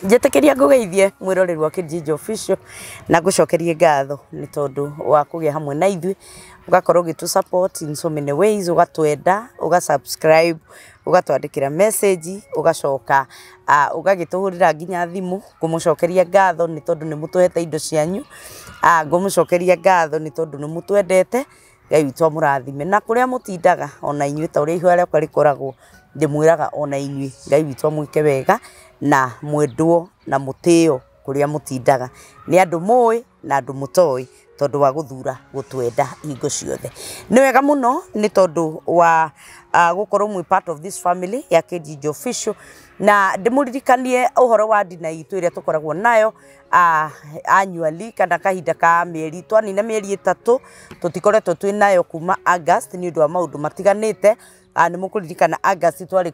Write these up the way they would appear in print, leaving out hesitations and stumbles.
Njetekeria ngugeithie mwiroreri wa Kijiji Official na ngucokerie ngatho ni tondu wa kugia hamwe na ithui ugakorwo gitu support in so many ways, ugatwenda ugasubscribe ugatwandikira message ugacoka ugagituhurira nginya thimu ngumucokeria ngatho ni tondu ni mutuhete indo cianyu ngumucokeria ngatho ni tondu ni mutwendete Ngai witũ amũrathime na kuria mutindaga ona inyuĩ ta uria ihwa rĩakwa rĩkoragwo ndimwiraga ona inyuĩ Ngai witũ amwĩke wega na mwendwo na mutĩo kuria mutindaga ni andu mũĩ na andu mũtoĩ tondu wa guthura gutwenda hingo ciothe ni wega muno ni tondu wa gukorwo mwi part of this family ya Kijiji Official na ndimuririkanie uhoro wa ndina itu iria tukoragwo nayo annually kana kahinda ka mieri twanina mieri 3 tutikoretwo twi nayo kuma August ni undu wa maundu matiganite ni mukuririkana August twari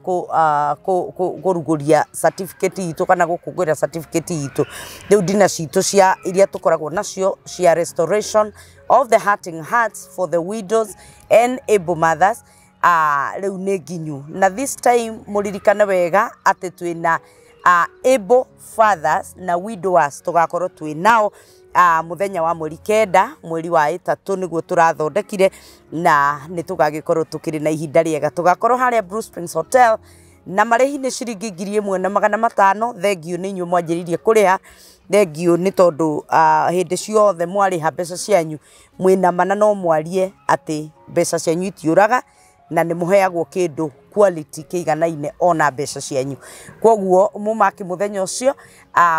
kuruguria certificate itu kana gukungwira certificate itu riu ndina citu cia iria tukoragwo nacio cia restoration of the hurting hearts for the widows and able mothers riu ni nginyu na this time muririkane wega ati twina able fathers na widowers tugakorwo twi nao muthenya wa mweri 9 mweri wa 3 niguo turathondekire na ni tugagikorwo tukiri na ihinda riega tugakorwo haria Blue Springs Hotel na marehi ni ciringi 1,500 thengiu ni inyu mwanjiririe kuriha thengiu ni tondu hindi ciothe mwariha mbeca cianyu mwina mana no mwarie ati mbeca cianyu itiuraga na ni muheagwo kindu quality kiiganaine ona mbeca cianyu koguo mumaki muthenya ucio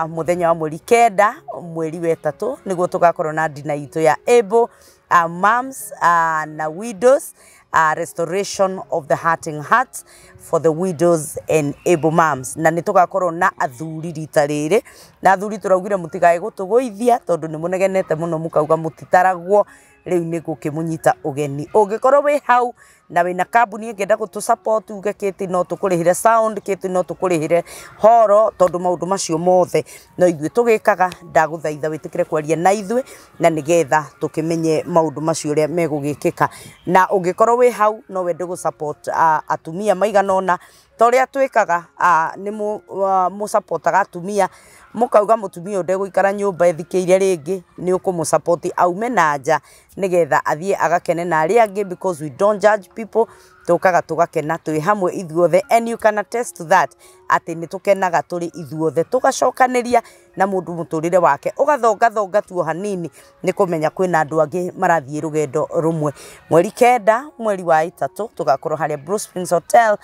muthenya wa mweri 9 mweri wa 3 niguo tugakorwo na ndina itu ya able moms na widows restoration of the hurting hearts for the widows and able moms na nitugakorwo na athuri rita riri na athuri turaugire mutigae gutuguithia tondu ni munegenete muno mukauga mutitaragwo riu ni gukimunyita ugeni ungikorwo wi hau na wina kambuni ingenda gutu support uge kiti no tukurihire sound kiti no tukurihire horo tondu maundu macio mothe no ithui tugikaga ndaguthaitha witikire kwaria na ithui na nigetha tukimenye maundu macio ria megugikika na ungikorwo wi hau no wende gu support atumia maiganona toria twikaga ni mu supportaga atumia mukauga mutumia unde guikara nyumba ethikire ringi ni ukumu support aume nanja nigetha athie agakene na ari angi because we don't judge people tukaga tugakena twi hamwe ithuothe and you can attest to that ati ni tukenaga turi ithuothe tugacokaniria na mundu muturire wake ugathonga tuo hanini ni kumenya kwina andu angi marathie rugendo rumwe mweri 9 mweri wa 3 tugakorwo haria Blue Springs Hotel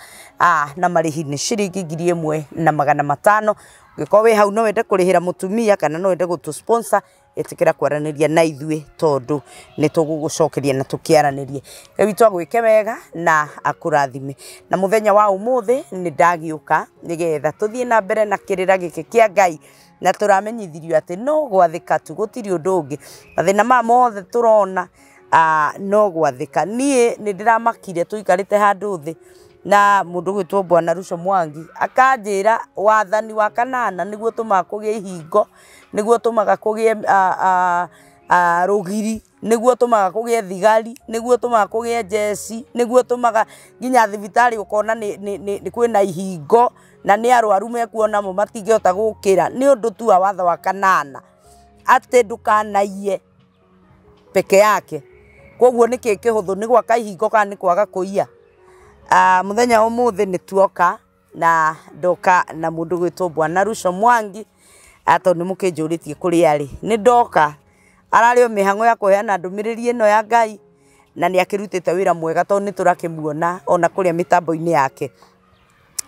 na marihi ni ciringi 1,500 giko we hau no wende kurihira mutumia kana no wende gutu sponsor etikira kwaraniria na ithui tondu ni tugugucokeria na tukiaranirie witũ agwike wega na akurathime na muthenya wa umuthi ni ndagiuka nigetha tuthie na mbere na kirira giki kia Ngai na turamenyithirio ati no gwathika tu gutiri undu ungi mathina ma mothe turona no gwathika nie ni ndiramakire tuikarite handu thi na mundu gwitwo Bwana Russo Mwangi akanjira wathani wa kanana niguo tumakugie ihingo niguo tumaga kugie rugiri niguo tumaga kugie thigari niguo tumaga kugie jesi niguo tumaga nginya thibitari ukona ni kwina ihingo na ni arwaru mekuona mo matingihota gukira ni undu tu wa watho wa kanana ate ndukanaie peke yake koguo niki kihuthu ni gwaka ihingo kana ni kwaga kuia muthenya umuthi ni tuoka na ndoka na mundu gwitwo Bwana Russo Mwangi ato ni mukinjuritie kuri ari ni ndoka arario mihango ya kuheana ndumiriri ino ya Ngai na ni akirutite wira mwega to ni turakimuona ona kuria mitambo-ini yake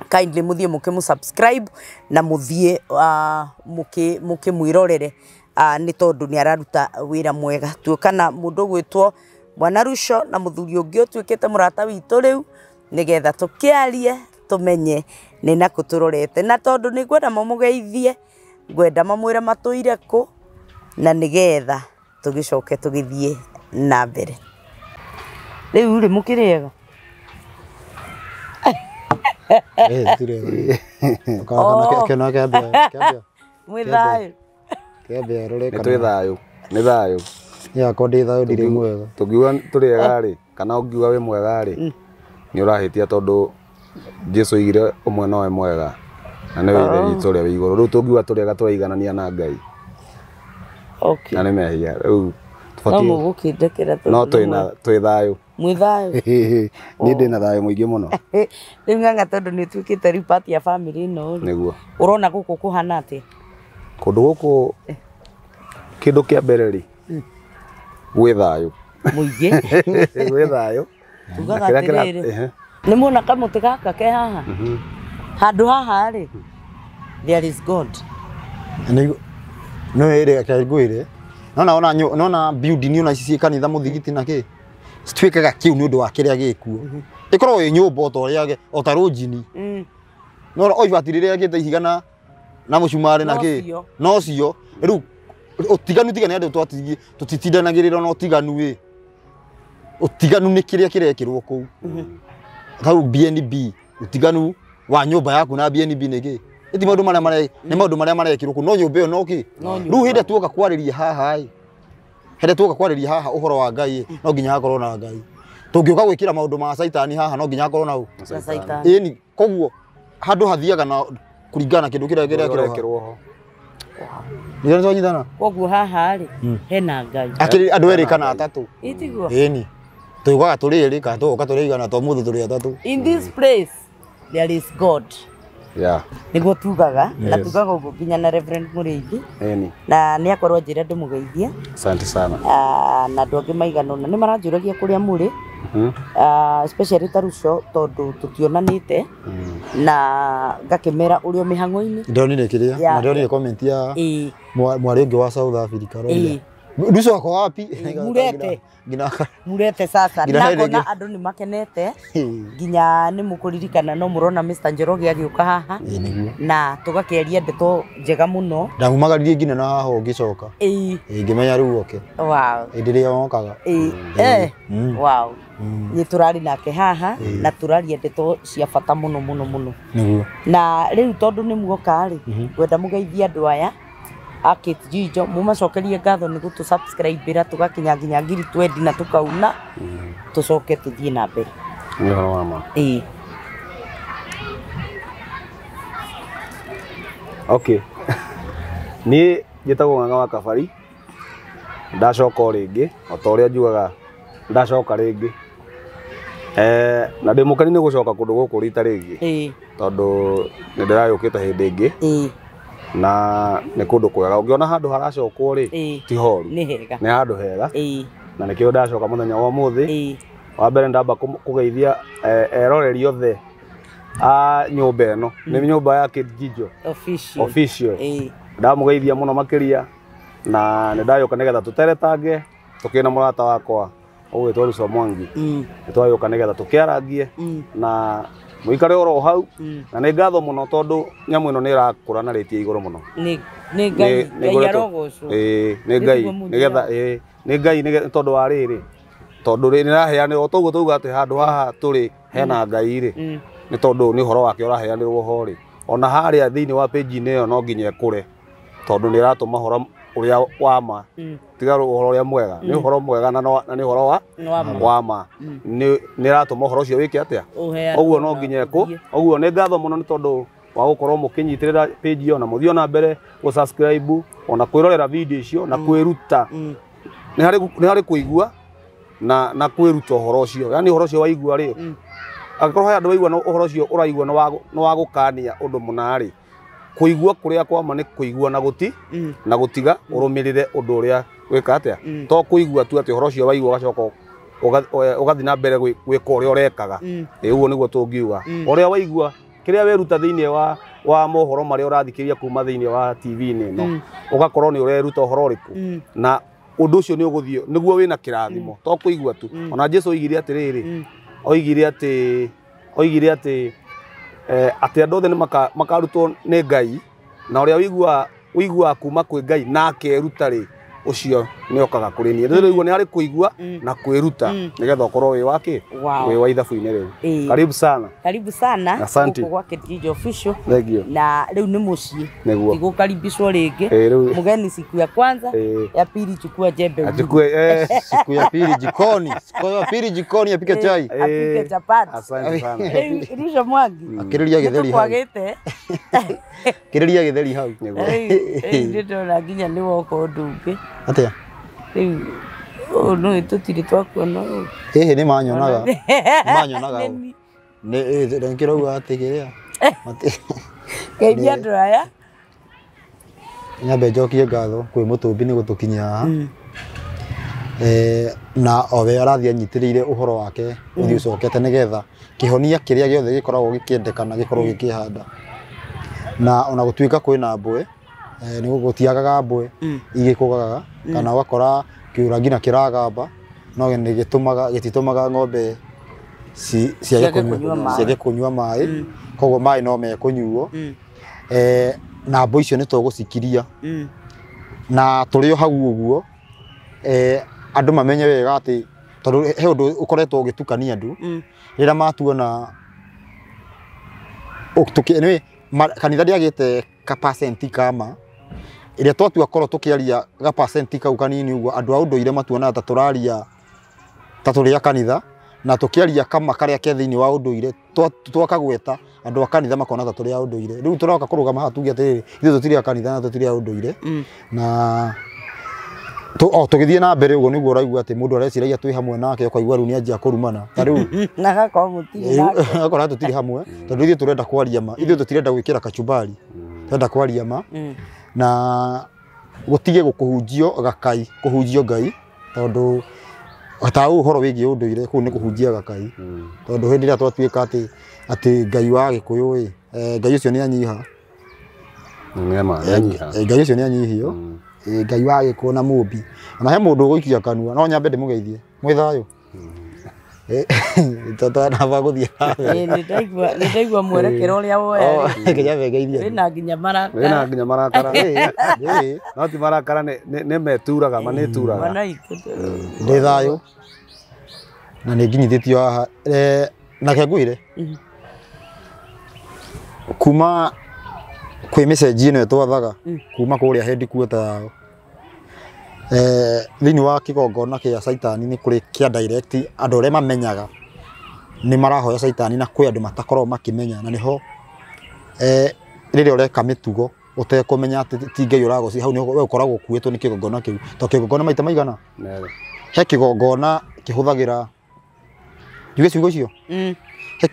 kindly muthie mukimu subscribe na muthie mukimwirorere ni tondu ni araruta wira mwega tuokana mundu gwitwo Bwana Russo na muthuri ungi utwikite murata witu riu nigetha tukiarie tumenye ni na kuturorete na tondu ni gwenda mamugeithie gwenda mamwire matuire ku na nigetha tugicoke tugithie na mbere riu ri mukiriega ture kana kena kambia mwithayo kambia rore kana twithayo ni thayo ya kondi thayo ndire mwega tugiwa turiega ri kana ungiwa we mwega ri ni urahitia tondu Jesu igire umwe noe mwega na nä wä itå rä a wä igå rå rä u tå ngiuga tå rä aga tå raiganania na Ngai Okay. na nä mehia rä u No mũgũkĩndekera no twä thayå mwĩ thayũ nä ndä na thayå må ingä må no rĩu ng'ang'a tondũ nĩ ũtuĩkĩte rĩu part ya family ĩno nä guo ũrona gũkũ kũhana atĩa kå ndå gå kå kä ndå kä a mbere rä gwä thayå mũingĩ gwä thayå tugaga atĩrĩrĩ nĩ muona kamũtĩ gaka ke haha handũ haha rĩ there is God no ere kaiguire nona building ona ici kanitha muthigiti na ki cituikaga kiu ni undu wa kiria gikuo ikorwo i nyumba to ria o ta rojini no oibati riria gite ihiga na mucumari na ki no cio riu utiganu tigane andu twatigi tutitindanagirirwo no tiganu wi utiganu ni kiria kirekirwo ku kau BNB utiganu wa nyumba yaku na BNB ni ki iti maundu maria marekirwo ku no nyumba iyo no ki riu hinde tuoka kwariria haha hinde tuoka kwariria haha uhoro wa Ngai no nginya hakorwo na Ngai tungioka gwikira maundu ma saitani haha no nginya hakorwo na saitani ni koguo handu hathiaga na kuringana kindu kiria kirekirwo ho ndio nzo nyithana koguo haha rĩ hena Ngai akiri andu eri kana atatu itiguo ni tuugaga turi eri ka tuoka turi igana to muthu turi atatu in this place there is God niguo tugaga na tugaga uguo nginya na Reverend Muriithi na nĩ akorwo njĩra ndĩmũgeithie asante sana na andũ angĩ maigana ũna nĩ maranjũragia kũrĩa mũrĩ especially ta Ruco tondũ tũtionanĩte na ngakĩmera ũrĩ o mĩhang'o-inĩ ndonire kiria na ndonire comment ya mwari ũngĩ wa South Africa Ruco ako wapi murete sasa nakona andũ nĩ makenete nginya nĩ mũkũririkana no mũrona Mr Njoroge agĩũka haha na tũgakĩaria ndeto njega mũno ndamumagaririe nginya na haha ũngĩcoka ngĩmenya rĩu oke wow hĩndĩ ĩrĩa wokaga wow nĩ tũrari nake haha na tũraria ndeto cia bata mũno mũno mũno na rĩu tondũ nĩ muoka rĩ ngwenda mũgeithie andũ aya Kate Jijo mumacokerie ngatho nĩ gũtũ subscribe tugakinya nginya ngiri 20 na tukauna tucoke tuthie na mbere nĩ ũhoro wa ma okay niĩ njĩtagwo Ng'ang'a wa Kabari ndacoka rĩngĩ o ta ũrĩa njugaga ndacoka rĩngĩ na ndĩ mũkeni nĩ gũcoka kũndũ gũkũ rita rĩngĩ tondũ nĩ ndĩrayũkĩte hĩndĩ ĩngĩ na nä kå ndå kwega å ngä ona handå haracokwo rä ti horu nä handå hega na nä kä o ndacoka må thenya wa må thä wa mbere ndamba kå geithia eroreri othe a nyå mba ä no nä nyå mba ya Kate Jijo official ndamå geithia må no makä ria na nä ndayå ka nä getha tå teretange tå kä na må rata wakwa å gä two Ruco Mwangi nä twayå ka nä getha tå kä arangie na muikare oro hau na nä ngatho må no tondå nyamå ä no nä ĩrakå ra na rä tie igå rå må no nä Ngai arogocwo nä Ngai nä getha nä Ngai tondå wa rä rä tondå nä raheanä rwo toguo tauga atä handå haha tå rä hena Ngai rä nä tondå nä å horo wake å raheanä rwo ho rä ona harä a thä inä wa page-inä ä yo no nginya ä kå re tondå nä ĩratå ma horo å rä a wa ma tiga å horo å rä a mwega nä å horo mwega na nä å horo wa ma nä ĩratå ma å horo å cio wä ke atä a ũguo no nginya ĩkå ũguo nä ngatho må no nä tondå wa gå korwo må kä nyitä rä ra page ĩyo na må thiĩ ona mbere gå subscribe ona kwä rorera video icio na kwä ruta nä harä kå igua na kwä ruta å horo å cio yani å horo å cio waigua rä angĩkorwo he andũ waigua å horo å cio ũraigua nĩ wa gũkania ũndũ mũna rĩ kuigua kuria kwa ma ni kuigua na gutiga urumirire undu uria wika atia to kuigua tu ati horo cio waigua gacoka ugathi na mbere gwika uria urekaga uguo niguo tungiuga uria waigua kiria weruta thiini wa mohoro maria urathikiria kuma thiini wa TV-ini no ugakorwo ni ureruta horo riku na undu ucio ni uguthio niguo wina kirathimo to kuigua tu ona Jesu oigire atiriri oigire ati ati andu othe ni makarutwo ni Ngai na uria wigua kuma kwi Ngai na akeruta ri ucio ni okaga kuri ni riu ni ari kuigua na kwiruta nigetha ukorwo wi waki wi wa ithabu-ini riu. Karibu sana guku gwake DJ Official thengio na riu ni mucii igukaribishwo ringi mugeni siku ya kwanza ya pili chukua jembe siku ya pili jikoni apike chai apike chapati. Asante sana Rusha Mwangi akiriria githeri hau kiriria githeri hau ndio na nginya ni woko ndungi atia no tutire twakuona ni manyonaga ni ndikirauga atigiria Ngeithia andũ aya nyambe njokie ngatho kwĩ Mũtũmbi nĩ gũtũkinyia haha na owe arathi anyitĩrĩire ũhoro wake ũthiĩ ũcokete nĩgetha kĩhonia kĩrĩa gĩothe gĩkoragwo gĩkĩendekana gĩkorwo gĩkĩhanda na ona gũtuĩka kwĩna mbũĩ nĩ gũtiagaga mbũĩ igĩkũgaga kana ũgakora kĩũra nginya kĩragamba no gĩtitũmaga ng'ombe ciage kũnyua maĩ koguo maĩ no mekũnyuo na mbũi icio nĩ tũgũcikiria na tũrĩ o hau ũguo andũ mamenye wega atĩ tondũ he ũndũ ũkoretwo ũgĩtukania andũ rĩrĩa matuona kanitha ndĩagĩte ka percent kama ĩrĩa twatua korwo tũkĩaria ga percent kau kanini ũguo andũ a ũndũire matuonaga ta tũraria ta tũrĩ a kanitha na tũkĩaria kama karĩa ke thĩinĩ wa ũndũire twakagweta andũ a kanitha makona ta tũrĩ a ũndũire rĩu tũroka kũrũgama haha tuge atĩrĩrĩ ithuĩ tũtirĩ a kanitha na tũtirĩ a ũndũire na tũgĩthiĩ na mbere ũguo nĩguo ũraigua atĩ mũndũ areciragia twĩ hamwe nake ũkaigua rĩu nĩanjia kũrumana ta rĩu na gakorwo mũtirĩ nake akora tũtirĩ hamwe tondũ ithuĩ tũrenda kwaria ma ithuĩ tũtirenda gwĩkĩra kachumbari tũrenda kwaria ma na gũtige gũkũhunjio gakai kũhunjio Ngai tondũ ta ũhoro wĩgiĩ ũndũire kũu nĩ kũhunjia gakai tondũ hĩndĩ ĩrĩa twatuĩka atĩ Ngai wa Gĩkũyũ Ngai ũcio nĩ anyiha Ngai ũcio nĩ anyihio Ngai wa Gĩkũyũ na mũmbi ona he mũndũ ũgũikia kanua no nyambe ndĩmũgeithie mwĩ thayũ tũtanaba gũthiĩ nĩ ndaigua mwerekero ũrĩa woya nyambe ngeithie wĩna nginya marakara no ti marakara nĩ meturaga manĩturaga ndĩ thayũ na nĩ nginyithĩtio haha na kengũire kuma kwĩ message ĩno twathaga kuma kũrĩa headquarter yao thĩinĩ wa kĩgongona kĩa Saitani nĩ kũrĩ kĩa direct andũ arĩa mamenyaga nĩ marahoya Saitani na kwĩ andũ matakoragwo makĩmenya na nĩho rĩrĩa ũreka mĩtugo ũtekũmenya atĩ ti Ngai ũragoci hau nĩho we ũkoragwo ũkuĩtwo nĩ kĩgongona kĩu tondũ kĩgongona maita maigana he kĩgongona kĩhũthagĩra njuge ciugo icio he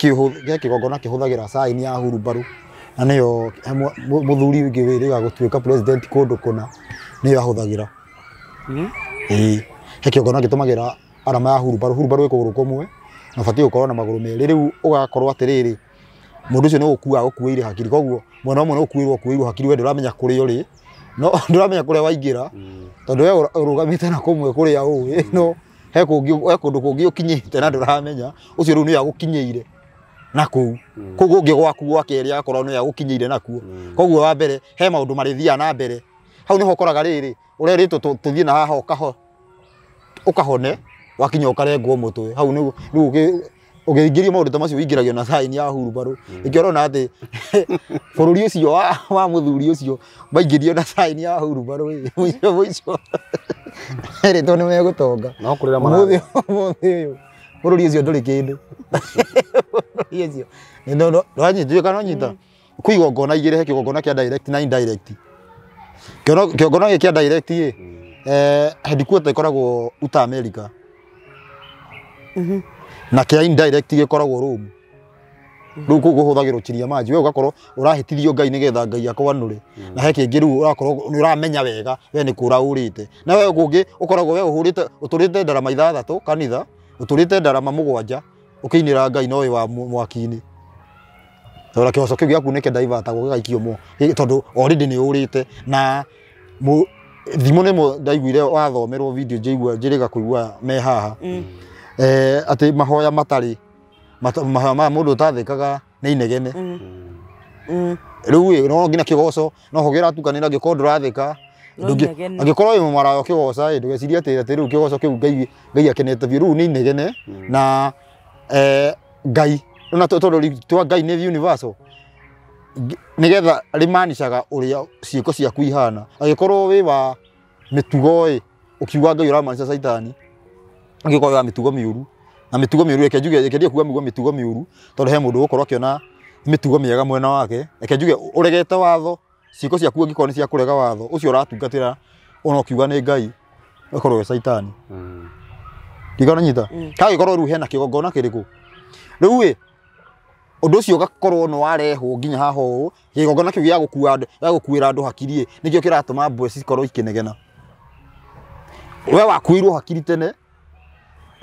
kĩgongona kĩhũthagĩra saini ya hurubaru na nĩyo mũthuri ũngĩ wĩrĩga gũtuĩka president kũndũ kũna nĩyo ahũthagĩra he kĩgongona gĩtũmagĩra arama ya hurubaru ĩ kũgũrũ kũmwe na batiĩ gũkorwo na magũrũ merĩ rĩu ũgakorwo atĩrĩrĩ mũndũ ũcio nĩ gũkuĩire hakiri koguo mwena ũmwe nĩ ũkuĩirwo hakiri we ndũramenya kũrĩa ũrĩ no ndũramenya kũrĩa waingĩra tondũ we ũrũgamĩte na kũmwe kũrĩa ũĩ no he kũndũ kũngĩ ũkinyĩte na ndũramenya ũcio rĩu nĩ agũkinyĩire na kũu kũngĩ gwaku gwa kerĩ akorwo nĩ agũkinyĩire nakuo koguo wa mbere he maũndũ marĩthiaga na mbere hau nĩho ũkoraga rĩrĩ ũrerĩtwo tũthiĩ na haha ũkahone wakinya ũkarengwo mũtwe hau nĩ ũgĩingĩria maũndũ ta macio ũingĩragio na saini ya hurubaru ĩkĩrona atĩ bũrũri ũcio wa mũthuri ũcio maingĩrio na saini ya hurubaru mũico erĩtwo nĩ megũtonga ũmũthĩ ũyũ bũrũri ũcio ndũrĩ kĩndũ ndwanyituĩka no nyita kwĩ igongona igĩrĩ he kĩgongona kĩa direct na indirect kĩgongona gĩkĩ kĩa direct headquarter ĩkoragwo Utah America na kĩa indirect gĩkoragwo Rome rĩu kũu kũhũthagĩrwo chiria maji we ũgakorwo ũrahĩtithio Ngai nĩgetha Ngai akwanũre na he kĩngĩ rĩu ũrakorwo nĩ ũramenya wega we nĩ kũra ũrĩte na we kũngĩ ũkoragwo we ũtũrĩte ndarama 6 kanitha ũtũrĩte ndarama 7 ũkĩinĩra Ngai nowe wa mwaki-inĩ tondũ kĩhoco kĩu gĩaku nĩ kĩndaivatagwo gĩgaikio mo tondũ already nĩ ũrĩte na thimo nĩmo ndaiguire wathomerwo video njĩrĩga kũigua me haha atĩ mahoya matarĩ mahoya ma mũndũ ũtathĩkaga nĩ inegene rĩu no nginya kĩgoco no ho gĩratukanĩra gĩkorwo ndũrathĩka Angĩkorwo wĩ mũmarayo kĩgoca ndũgecirie atĩ rĩu kĩgoco kĩu Ngai akenete biũ rĩu nĩ inegene na Ngai na tondũ twa Ngai nĩ universal nigetha rimaanishaga ũrĩa ciĩko ciaku ihana angĩkorwo wĩ wa mĩtugo ukiuga Ngai ũramaanisha Saitani angĩkorwo wa mĩtugo mĩũru na mĩtugo mĩũru reke njuge kuga mĩtugo mĩũru tondũ he mũndũ ũgũkorwo akĩona mĩtugo mĩega mwena wake reke njuge ũregete watho ciĩko ciaku angĩkorwo nĩ cia kũrega watho ũcio ũratungatĩra ona ũkiuga nĩ Ngai ũkorwo wĩ Saitani ndigana nyita kagĩkorwo rĩu hena kĩgongona kĩrĩkũ rĩu ũndũ ũcio ũgakorwo no warehwo nginya haha ũũ kĩgongona kĩu gĩa gũkuĩra andũ hakiri nĩkĩo kĩratũma mbwe cikorwo ikĩnegena we wakuirwo hakiri tene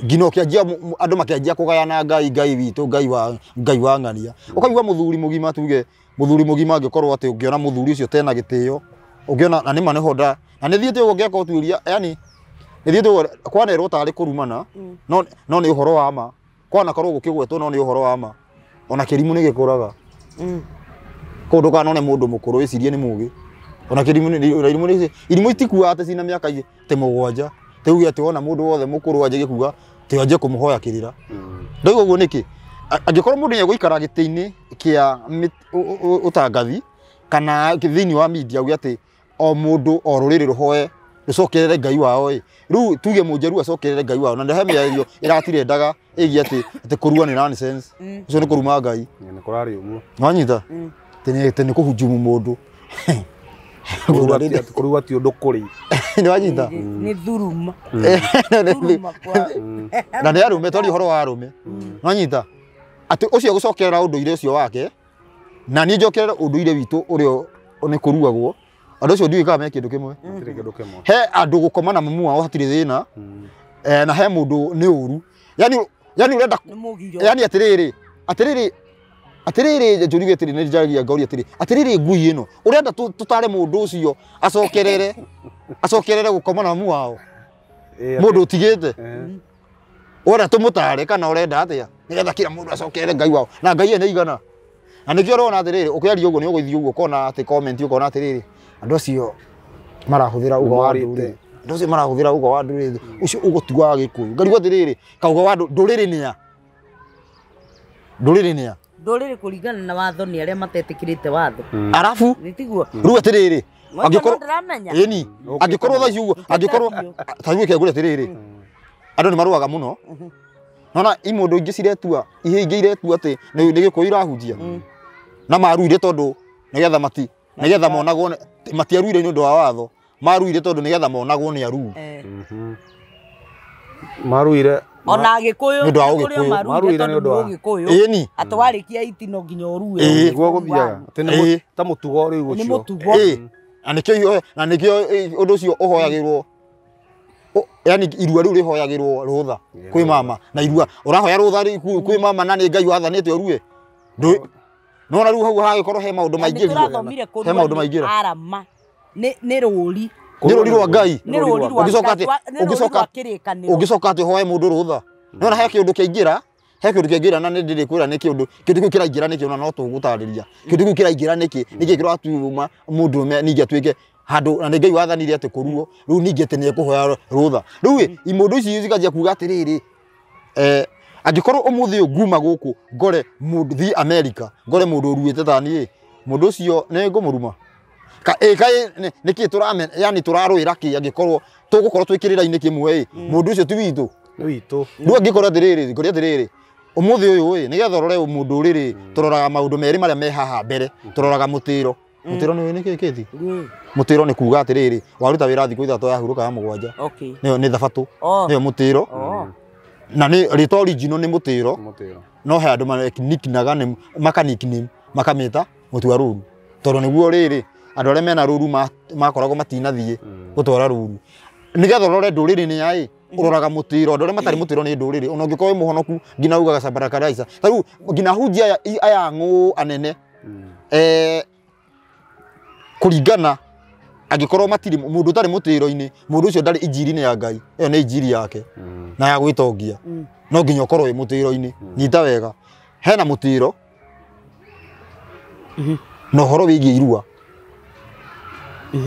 ngino kĩanjia andũ makĩanjia kũgayana Ngai witũ Ngai wa ng'ania ũkaigua mũthuri mũgima tuge mũthuri mũgima angĩkorwo atĩ ũngĩona mũthuri ũcio tena gĩtĩo ũngĩona na nĩ manehoda na nĩ thiĩte ũguo ngĩaka ũtuĩria yani nĩ thiĩte ũguo kwanerwo tarĩ kũrumana no nĩ ũhoro wa ma kwanakorwo gũkĩgwetwo no nĩ ũhoro wa ma ona kĩrimũ nĩ gĩkũraga kũndũ kanone mũndũ mũkũrũ wĩcirie nĩ mũgĩ ona irimũ itikuaga atĩ cina mĩaka te mũgwanja teuge atĩ wona mũndũ wothe mũkũrũ anjie kuga te anjie kũmũhoya kĩrĩra ndauga ũguo nĩkĩ angĩkorwo mũndũ nĩegũikara gĩtĩ-inĩ kĩa ũtangathi kana thĩinĩ wa media uge atĩ o mũndũ o rũrĩrĩ rũhoe rũcokerere Ngai wao rĩu tuge mũnjeru acokerere Ngai wao na ndahe mĩario ĩratirendaga ĩgiĩ atĩ kũrua nĩ nonsense ũcio nĩ kũruma Ngai nĩ kũrarĩ ũguo wanyita tene kũhujumu mũndũ kũrua ti ũndũ kũrĩ nĩ wanyita nĩ thuruma na nĩ arũme tondũ ũhoro wa arũme wanyita atĩ ũcio gũcokerera ũndũire ũcio wake na niĩ njokerere ũndũire witũ ũrĩa nĩ kũruagwo andũ acio ndiũĩ me kĩndũ kĩmwe he andũ gũkoma na mamu wao hatirĩ thĩna na he mũndũ nĩ ũru yani ũrenda yani atĩrĩrĩ njũrigue atĩrĩ nĩ njagia ngauri atĩrĩrĩ ngui ĩno ũrenda tũtare mũndũ ũcio acokerere gũkoma na mamu wao mũndũ ũtigĩte ũrenda tũmũtare kana ũrenda atĩa nĩgetha kila mũndũ acokerere Ngai wao na Ngai nĩ igana na nĩkĩo ũrona atĩrĩrĩ ũkĩaria ũguo nĩ ũgũthiĩ ũguo ũkona atĩ comment ũkona atĩrĩrĩ andũ acio marahũthĩra ugo wa ndũrĩrĩ andũ acio marahũthĩra ugo wa ndũrĩrĩ ũcio ũgũtuga Gĩkũyũ ngarigwo atĩrĩrĩ kaugo wa ndũrĩrĩ nĩa ndũrĩrĩ kũringana na watho nĩ arĩa matetĩkĩrĩte watho arabu rĩu atĩrĩrĩ angĩkorwo thaa ici ũguo angĩkorwo tarĩu kĩangũrĩ atĩrĩrĩ andũ nĩ marũaga mũno nona imũndũ ingĩ ciretua ihĩ ingĩ iretua atĩ nĩ Gĩkũyũ irahunjia na maruire tondũ nĩgetha monagwo matiaruire nĩ ũndũ wa watho maruire tondũ nĩgetha monagwo nĩ aru maruire ona Gĩkũyũ nĩ ũndũ wa Ũgĩkũyũ maruire nĩ ũndũ wa Gĩkũyũ atĩ warĩkia itino nginya ũrue nĩguo gũthiaga atĩ ta mũtugo rĩu ũcio nĩ mũtugo na nĩkĩo ũndũ ũcio ũhoyagĩrwo yani irua rĩu rĩhoyagĩrwo rũtha kwĩ mama na irua ũrahoya rũtha kwĩ mama na nĩ Ngai wathanĩte ũrue nona rĩu hau hagĩkorwo he maũndũ maingĩ arama nĩ rũri rwa Ngai ũgĩcoka atĩ hoye mũndũ rũtha nona he kĩũndũ kĩaingĩra na nĩ ndĩrĩkwĩra nĩ kĩũndũ kĩu kĩraingĩra nĩkĩ ona no tũgũtarĩria kĩũndũ kĩu kĩraingĩra nĩkĩ kĩratuma mũndũ ningĩ atuĩke handũ na nĩ Ngai wathanire atĩ kũruo rĩu ningĩ atĩ nĩ ekũhoya rũtha rĩu imũndũ ici cikanjia kuga atĩrĩrĩ angĩkorwo ũmũthĩ nguma gũkũ ngore mũndũ thi America ngore mũndũ ũruĩte tani mũndũ ũcio nĩ ngũmũruma nĩkĩ tũramenya yani tũrarũĩra kĩ angĩkorwo tũgũkorwo twĩkĩrĩra-inĩ kĩmwe mũndũ ũcio ti witũ rĩu angĩkorwo atĩrĩrĩ ũmũthĩ ũyũ nĩgetha ũrore mũndũ ũrĩrĩ tũroraga maũndũ merĩ marĩa me haha mbere tũroraga mũtĩro nĩ nĩkĩ kĩti mũtĩro nĩ kuga atĩrĩrĩ waruta wĩra thikũ ithatũ yahurũka ya mũgwanja nĩ thabatũ nĩyo mũtĩro na nĩ rĩtwa original nĩ mũtĩro no he andũ makanickname makamĩta mũtua rũru tondũ nĩguo rĩrĩ andũ arĩa mena rũru makoragwo matinathiĩ gũtwara rũru nĩgetha ũrore ndũrĩrĩ nĩ ũroraga mũtĩro andũ arĩa matarĩ mũtĩro nĩ ndũrĩrĩ ona ũngĩkorwo wĩ mũhonoku nginya ugaga Sabarakaraisa tarĩu nginya hunjia aya ng'ũ anene kũringana angĩkorwo matirĩ mũndũ ũtarĩ mũtĩro-inĩ mũndũ ũcio ndarĩ injiri-inĩ ya Ngai ĩyo nĩ injiri yake na ya gwĩtongia no nginya ũkorwo wĩ mũtĩro-inĩ nyita wega hena mũtĩro na ũhoro wĩgiĩ irua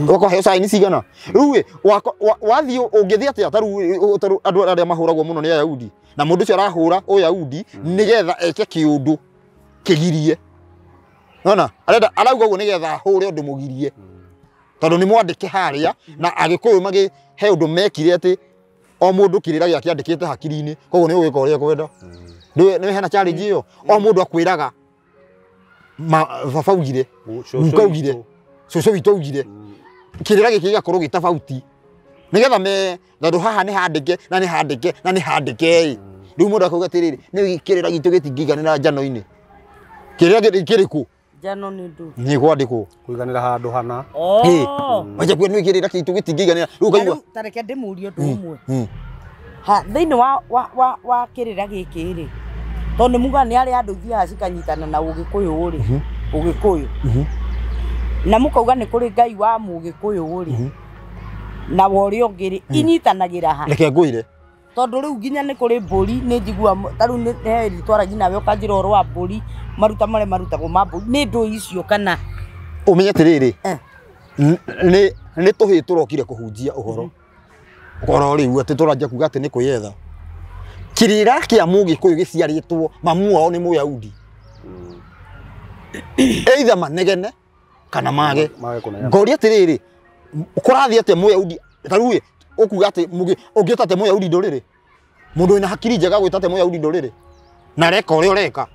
Ukohe sign cigana riu wathio ungithia atia taru andu aria mahuragwo muno ni Ayahudi na mundu ucio arahura Uyahudi nigetha eke kiundu kigirie nona arauga uguo nigetha hure undu mugirie tondu ni mwandike haria na agikuyu magi he undu mekire ati o mundu kirira giake andikite hakiri-ini koguo ni ugwika uria kwenda ni hena challenge iyo o mundu akwiraga baba ugire mukaugire cucu witu augire kirira giki gigakorwo gitafauti nigetha me tondu haha ni handike na ni handike na ni handike riu mundu akauga atiriri ni kirira gitu gitingiganira njano-ini kirira kiriku njano ni ndu ni kwandikwo kuiganira handu hana waje kwenu ikirira gitu gitingiganira riu kaigua tareke ndimurie ndu umwe ha thiini wa kirira giki ri tondu muga ni ari andu thiaga cikanyitana na ugikuyu ri ugikuyu na mukauga ni kuri ngai wa mugikuyu ri na wori ongiri inyitanagira ha reke ngwire tondu riu nginya ni kuri mburi ni njigua taru ni ritwara nawe ukanjira oro wa mburi maruta mare marutagwo ma mburi ni ndu icio kana umenye atiriri ni tuhi turokire kuhunjia uhoro riu ati turajia kuga ati ni kwiyetha kirira kia mugikuyu giciaritwo mamu wao ni Muyahudi either manegene kana mage ngori atiriri ukurathi ate Muyahudi taruye ukuga ati ungita ate Muyahudi nduriri mundu ina hakiri njega gwita ate Muyahudi nduriri na reka uria ureka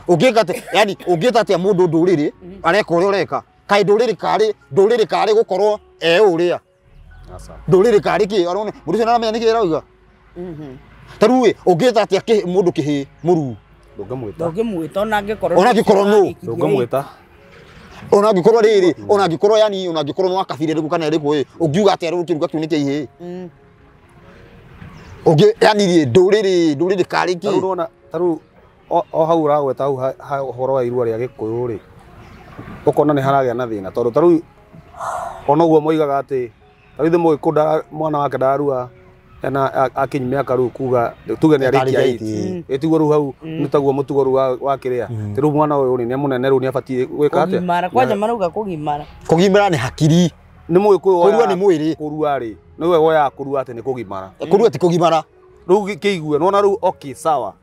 ungika ate yani ungita ate mundu nduriri areka uria ureka kai nduriri kari gukorwo uria nduriri kari ki arone mundu cio naramenya niki arauga taruye ungita ate mundu kihi muru ndungimuita ona ngikorwo no ndungimuita ona ngikorwo riri ona ngikorwo yani ona ngikorwo no akabire riku kana riku ungiuga ati ari kiruga kiu niki ihe yani ri nduriri kari ki taru o hau uragweta hau horo wa irua ria gikuyu ri ukona ni haragia na thina tondu taru ona guo moigaga ati taru ithe mugikunda mwana wake ndarua ena akinyimia karu kuga tuge ni arikia etiguo ru hau nitaguo mutugo ru wa kiria tiru mwana uyu ni munene ru ni abatie gwika atia kugimara kwanja marauga kugimara ni hakiri ni mugikuyu kurua ni mwiri kurua ri niwe woya kurua ati ni kugimara kurua ti kugimara ru kiigue nona ru okay sawa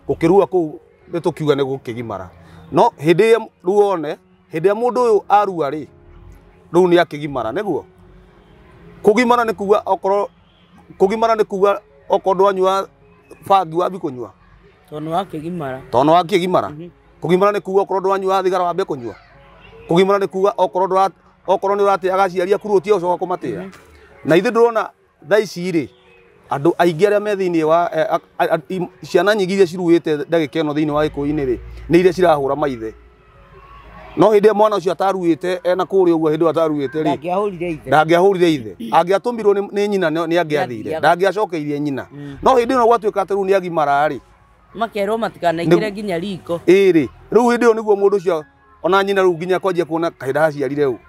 ukirua ku nitukiuga ni gukigimara no hindi ru one hindi mundu uyu arua ri ru ni akigimara niguo kugimara ni kuga okoro kugimara ni kuga okondo anyua bangi wabi kunyua tono wakigimara kugimara ni kuga okondo anyua thigara wabe kunyua kugimara ni kuga okondo ni urati agaciaria kurutia ucoka kumatia na ithe ndurona thaici ri andu aingi aria me thiini wa ciana nyingi iria ciruite ndagika ino thiini wa gikuyu-ini ri ni iria cirahura maithe no hindi mwana ucio ataruite ena kuri uguo hindi ataruite ri ndangiahurire ithe angiatumirwo ni nyina ni angiathire ndangiacokeirie nyina no hindi no gwatuika ati riu ni agimara ri makerwo matikanaingire nginya riko ri riu hindi niguo mundu ucio ona nyina riu nginya kwanjia kuona kahinda haciarire riu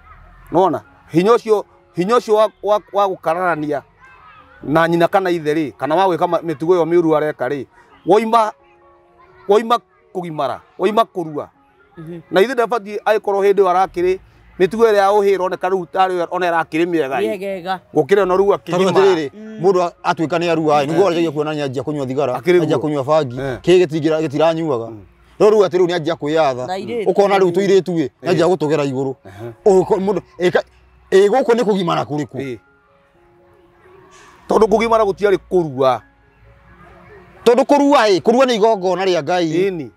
nona hinya ucio wa gukararania na nyina kana ithe ri kana wa gwika mitugo yo miuru areka ri woima kugimara woima kurua na ithe ndabati aikorwo hindi arakiri mitugo ira ya uhira oneka riu tari ona irakiri miega gukira no riu akigimara mundu atuika ni arua niguo aragia kuonania njia kunyua thigara njia kunyua bangi kigitingira gitiranyuaga no riu ati riu ni anjia kwiyatha ukona riu tuiritu ni anjia gutugera iguru mundu guku ni kugimara kuriku tondu kugimara gutiari kurua tondu kurua ni igongona ria Ngai ini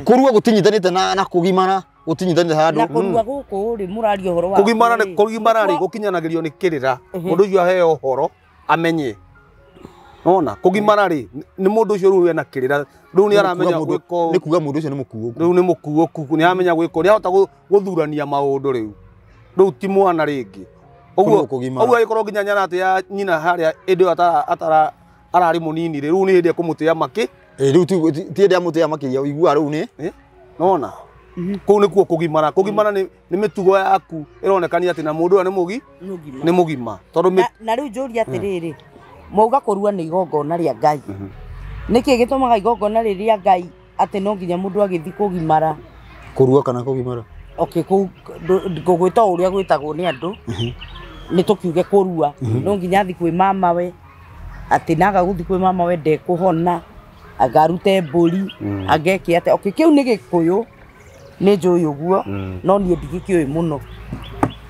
kurua gutinyitanite na kugimara gutinyitanite handu na kurua guku ri murario horo wa kugimara ri gukinyanagirio ni kirira mundu ucio aheo horo amenye nona kugimara ri ni mundu ucio riu ena kirira riu ni aramenya gwiko ni kuga mundu ucio ni mukuo riu ni mukuo ni amenya gwiko ni ahota guthurania maundu riu ti mwana ringi uguo ikorwo nginya nyana ati ya nyina haria indi atara arari munini riu ni hindi akumutia maki riu ti ndi amutia makiria uigua riu ni nona kuu nikuo kugimara ni mitugo yaku ironekania ati na mundu ni mugima tondu na riu njuria atiriri mauga kurua ni igongona ria Ngai niki gitumaga igongona riria Ngai ati no nginya mundu agithi kugimara kurua kana kugimara okay ngũgwĩta ũrĩa gwĩtagwo nĩ andũ nĩ tũkiuge kũrua no nginya thiĩ kwĩ mama we atĩ naga gũthiĩ kwĩ mama we ndekũhona agarute mbũri ageke atĩ okay kĩu nĩ Gĩkũyũ nĩ njũĩ ũguo no niĩ ndigĩkĩũĩ mũno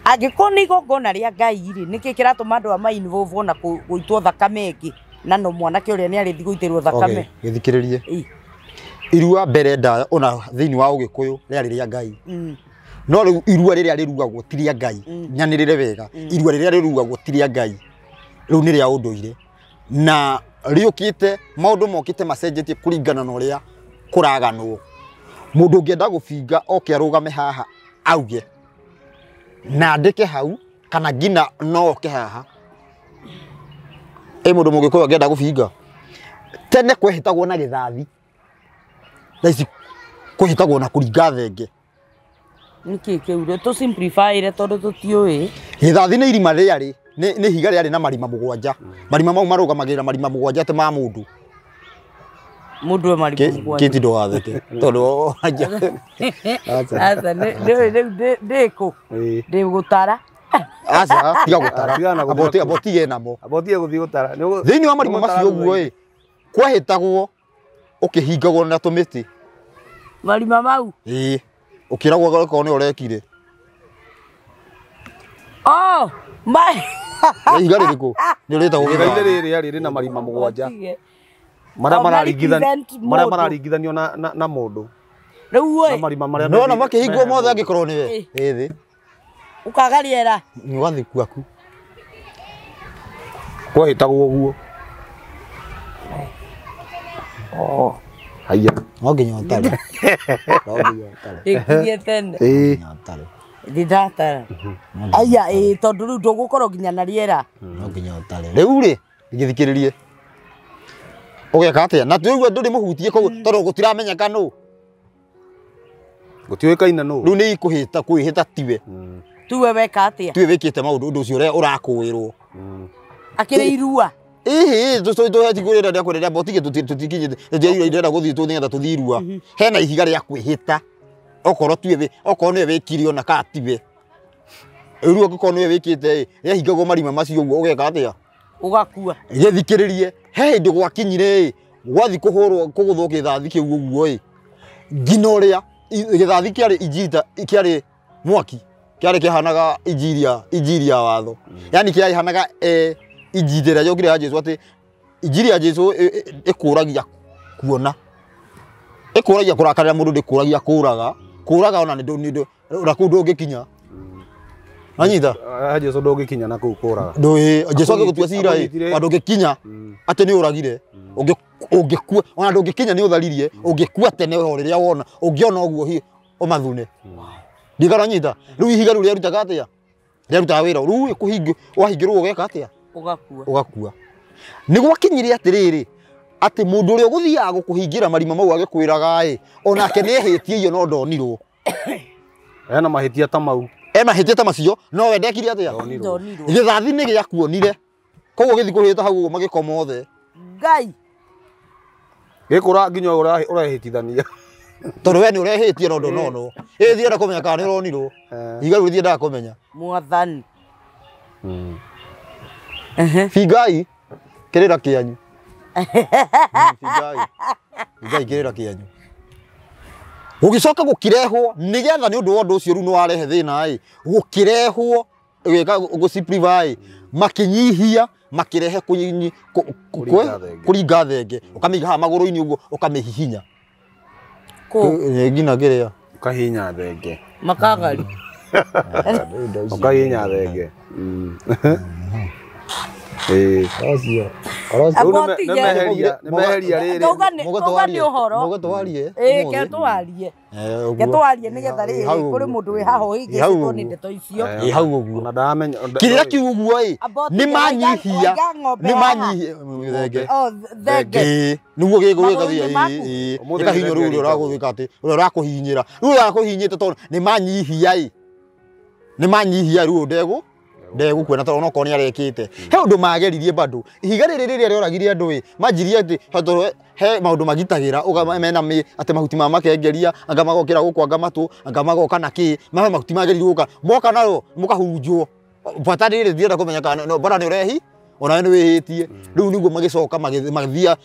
angĩkorwo nĩ igongona rĩa Ngai rĩ nĩkĩ kĩratũma andũ ma involve ona gũitwo thakame ĩngĩ na no mwanake ũrĩa nĩ arĩthi gũitĩrwo thakame gĩthikĩrĩrie irua mbere nda ona thĩinĩ wa Ũgĩkũyũ rĩarĩ rĩa Ngai no rĩu irua rĩrĩa rĩrugagwo ti rĩa Ngai nyanĩrĩre wega irua rĩrĩa rĩrugagwo ti rĩa Ngai rĩu nĩ rĩa ũndũire na rĩũkĩte maũndũ mokĩte macenjetie kũringana na ũrĩa kũraganwo mũndũ ũngĩenda gũbinga oke arũgame haha auge na andĩke hau kana ngina no oke haha mũndũ Mũgĩkũyũ angĩenda gũbinga tene kwehĩtagwo na gĩthathi thaa ici kwehĩtagwo na kũringa thenge nĩkĩ kĩu rĩ tũ simplify tondũ tũtiũĩ gĩthathi nĩ irima rĩarĩ nĩ higa rĩarĩ na marima mũgwanja marima mau marũgamagĩrĩra marima mũgwanja te ma mũndũ we marima mũgwanja kĩti ndũgatheke tondũ aca ndĩkũ ndĩgũtara aca tiga gũtara abotige namo abotige gũthiĩ gũtara thĩinĩ wa marima macio ũguo kwehĩtagwo ũkĩhingagwo na tũmĩtĩ marima mau ũkĩragwo akorwo nĩ ũrekire ihiga rĩrĩkũ nĩ ũrĩtagwo gĩthathi rĩrĩ na marima mũgwanja marĩa mararingithanio na mũndũ rĩu marima marĩa no makĩhingwo mothe angĩkorwo nĩwe thĩ ũkaga rĩera nĩ ũgathiĩ kwaku kwehĩtagwo ũguo haiya no nginya ũtare ĩkirie tene ndindatara aya tondũ rĩu ndũgũkorwo nginya na rĩera no nginya ũtare rĩu rĩ ngĩthikĩrĩrie ũgeka atĩa na tũigua ndũrĩ mũhutie tondũ gũtiramenyeka nũ gũtiũĩkaine nũ rĩu nĩ kwĩhĩta tiwe tiwe weka atĩa tiwe wĩkĩte maũndũ ũndũ ũcio ũrĩa ũrakũĩrwo akĩrĩ irua tũtigũrĩra rĩa kũrĩrĩa botige tũtikinyĩte ndĩrenda gũthiĩ nĩgetha tũthiĩ irua hena ihiga rĩa kwĩhĩta okorwo tiwe okorwo nĩwe wĩkire ona kana tiwe irua okorwo nĩwe wĩkĩte rĩahingagwo marima macio ũguo ũgeka atĩa ũgakua gĩthikĩrĩrie he hĩndĩ gwakinyire gwathi kũgũthwo gĩthathi kĩu ũguo ngina ũrĩa gĩthathi kĩarĩ injita kĩarĩ mwaki kĩarĩ kĩhanaga injiri ya watho yani kĩahanaga injiri ĩrĩa yokire ya Jesũ atĩ injiri ya Jesũ ĩkũragia kuona ĩkũragia kũrakarĩra mũndũ ndĩkũragia kũraga ona nĩ kũu ndũngĩkinya anyita Jesũ ndũngĩkinya na kũu kũraga Jesũ agĩgũtua cira ndũngĩkinya atĩ nĩ ũragire ũngĩkua ona ndũngĩkinya nĩ ũtharirie ũngĩkua tene o rĩrĩa wona ũngĩona ũguo ũmathune ndigaranyita rĩu ihiga rĩu rĩarutaga atĩa rĩarutaga wĩra rĩu kũhingwo wahingĩrwo ũgeka atĩa ũgakua nĩ gwakinyire atĩrĩrĩ atĩ mũndũ ũrĩa ũgũthiaga gũkũhingĩra marima mau agĩkwĩraga onake nĩ ehĩtie iyo no ndonirwo ena mahĩtia ta mau mahĩtia ta macio no we ndekire atĩa gĩthathi nĩ gĩakuonire koguo gĩthi kũhĩta hau magĩko mothe Ngai gĩkũra nginya ũrehĩtithania tondũ we nĩ ũrehĩtie no ndonono thienda kũmenya kana nĩ ũronirwo ihiga rĩu thiendaga kũmenya mwathani bingai kĩrĩra kĩanyu bingai kĩrĩra kĩanyu gũgĩcoka gũkĩrehwo nĩgetha nĩ ũndũ wa ũndũ ũcio rĩu nĩ warehe thĩna gũkĩrehwo gũsimplify makĩnyihia makĩrehe kũringa thenge ũkamĩiga haha magũrũ-inĩ ũguo ũkamĩhihinya ngina kĩrĩa ũkahihinya thenge makagari ũkahihinya thenge Getwarie nĩgetha rĩrĩ kũrĩ mũndũ wĩ haha ũhĩngĩcĩtwo nĩ ndeto icio hau ũguo kĩrĩa kiu ũguo nĩ manyihia thenge nĩguo gĩkahinywo rĩu ũrĩa ũragũthĩka atĩ ũrĩa ũrakũhinyĩra rĩu ũrakũhinyĩte tondũ nĩ manyihia rĩu ndegũ ndegũkuona tondũ onokorwo nĩ arekĩte he ũndũ mageririe bado ihiga rĩrĩ rĩrĩa rĩoragire andũ ĩ manjirie atĩ tondũ he maũndũ magitagĩra mena atĩ mahuti ma makengeria anga magokĩra gũkũ anga matũ anga magoka na kĩ mahe mahuti magerirwo gũka moka naro mũkahurunjwo bata rĩrĩ ndienda kũmenya kana bara nĩ ũrehi ona we nĩ wĩhĩtie rĩu nĩguo magĩcoka magĩthia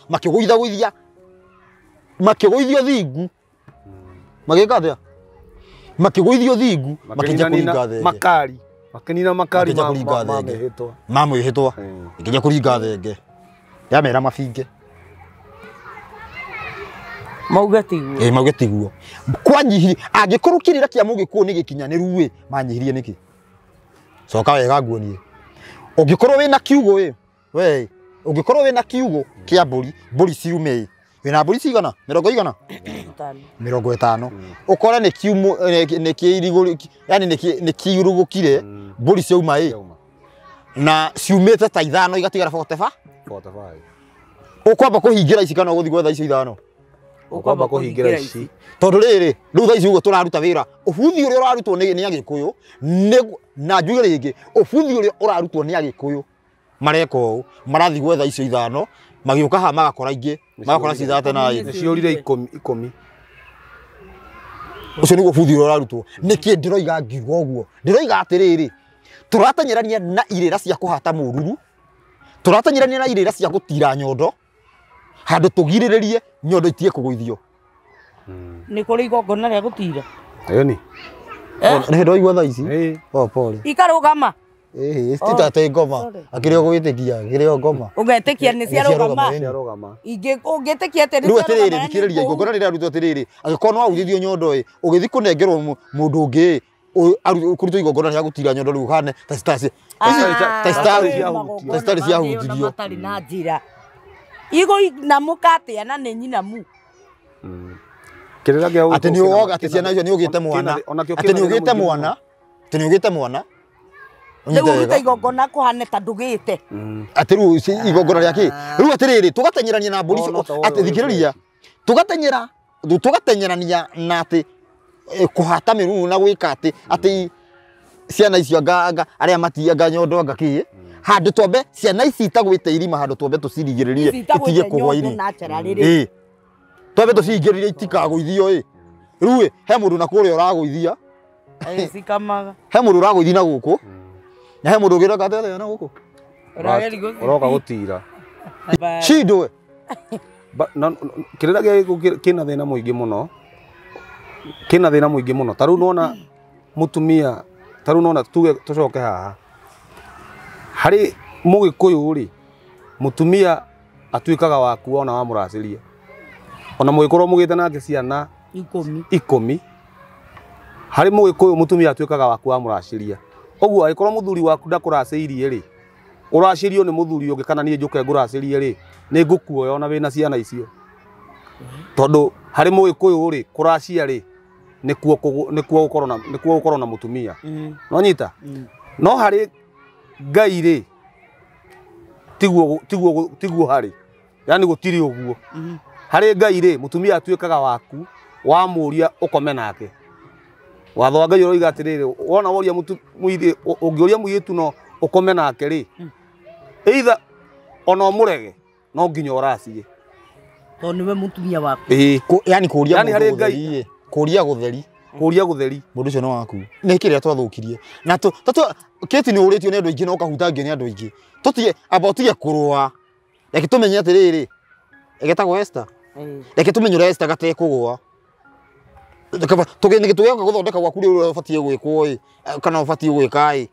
makĩgũithio thingu magĩka atĩa makĩgũithio thingu makĩnja kũringa thenge makenina makari mamwĩhĩtwa ikĩnja kũringa thenge yamera mabinge mauga tiguo mauga tiguo kwanyihirie angĩkorwo kĩrĩra kĩa mũgĩkũyũ nĩ gĩkinyanĩru ĩ manyihirie nĩkĩ coka wega nguonie ũngĩkorwo wĩna kiugo we ũngĩkorwo wĩna kiugo kĩa mbũri ciume wĩna mbũri cigana 100 50 ukora nĩ kiumo nĩ kĩirigũ yani nĩ kiurugũkire mbũri ciauma na ciumĩte ta 5 igatigara 45 ukwamba kũhingĩra ici kana ũgũthi gwetha icio 5 ukwamba kũhingĩra ici tondũ rĩrĩ rĩu thaa ici ũguo tũraruta wĩra ũbuthi ũrĩa ũrarutwo nĩ Agĩkũyũ na njuge rĩngĩ ũbuthi ũrĩa ũrarutwo nĩ Agĩkũyũ mareka ũũ marathi gwetha icio 5 magĩũka haha magakora ingĩ magakora cithate na ciorire 10 ũcio nĩguo buthi ũrĩa ũrarutwo nĩkĩ ndĩroiga ngiuga ũguo ndĩroiga atĩrĩrĩ tũratanyĩrania na irĩra cia kũhata mũruru tũratanyĩrania na irĩra cia gũtira nyondo handũ tũgirĩrĩrie nyondo itie kũgũithio nĩ kũrĩ igongona rĩa gũtira ni nĩ ndoigua thaa ici pole ikarũgama titate ngoma akĩrĩa gwĩtĩkia kĩrĩa ngoma ũgetĩkia nĩ ciarũgama ũngĩtĩkia atĩ nĩ ciarũgama rĩu atĩrĩrĩ thikĩrĩria igongona rĩrĩa arutwo atĩrĩrĩ angĩkorwo no augithio nyondo ũgĩthi kũnengerwo mũndũ ũngĩ kũrutwo igongona rĩa gũtira nyondo rĩu hane ta citarĩ ciahunjirio matarĩ na njĩra igũ na mũkatĩa na nĩ nyinamu atĩ nĩ woga atĩ ciana icio nĩ ũgĩte mwana atĩ nĩ ũgĩte mwana rĩu ruta igongona kũhane ta ndũgĩte atĩ rĩu igongona rĩa kĩ rĩu atĩrĩrĩ tũgateng'erania na mbũri atĩ thikĩrĩria tũgateng'erania na atĩ kũhata mĩruru na gwĩka atĩ ciana icio arĩa matianga nyondo anga kĩ handũ twambe ciana ici itagwĩte irima handũ twambe tũcirigĩrĩrie itige kũgwa irima twambe tũcirigĩrĩrie itikagũithio rĩu he mũndũ na kũrĩa ũragũithia he mũndũ ũragũithi na gũkũ na he mũndũ ũgĩroka atĩa na gũkũ ũroka gũtira cindwe kĩrĩra gĩkĩ kĩna thĩna mũingĩ mũno ta rĩu nona mũtumia ta rĩu nona tuge tũcoke haha harĩ mũgĩkũyũ rĩ mũtumia atuĩkaga waku ona wamũracĩria ona mũgĩkorwo mũgĩte nake ciana 10 harĩ mũgĩkũyũ mũtumia atuĩkaga waku wamũracĩria ũguo angĩkorwo mũthuri waku ndakũracĩirie rĩ ũracĩrio nĩ mũthuri ũngĩ kana niĩ njũke ngũracĩrie rĩ nĩ ngũkuoya ona wĩna ciana icio tondũ harĩ mũgĩkũyũ rĩ kũracia rĩ nĩkuo gũkorwo na mũtumia no nyita no harĩ Ngai rĩ tiguo harĩ yani gũtirĩ ũguo harĩ Ngai rĩ mũtumia atuĩkaga waku wamũria ũkome nake watho wa Ngai ũroiga atĩrĩrĩ wona woria ũngĩũria mũirĩtu no ũkome nake rĩ either ona ũmũrege no nginya ũracie tondũ nĩwe mũtumia waku yani kũria gũtheri mũndũ ũcio nĩ waku nĩ kĩrĩa twathũkirie na kĩti nĩ ũrĩtio nĩ andũ aingĩ na ũkahutangio nĩ andũ aingĩ tũtige abatige kũrũa reke tũmenye atĩrĩrĩ egetagwo Esther reke tũmenye ũrĩa Esther gatekũgũa tũgĩtuĩka gũthondeka gwaku rĩu ũbatiĩ gwĩkwo kana ũbatiĩ gwĩka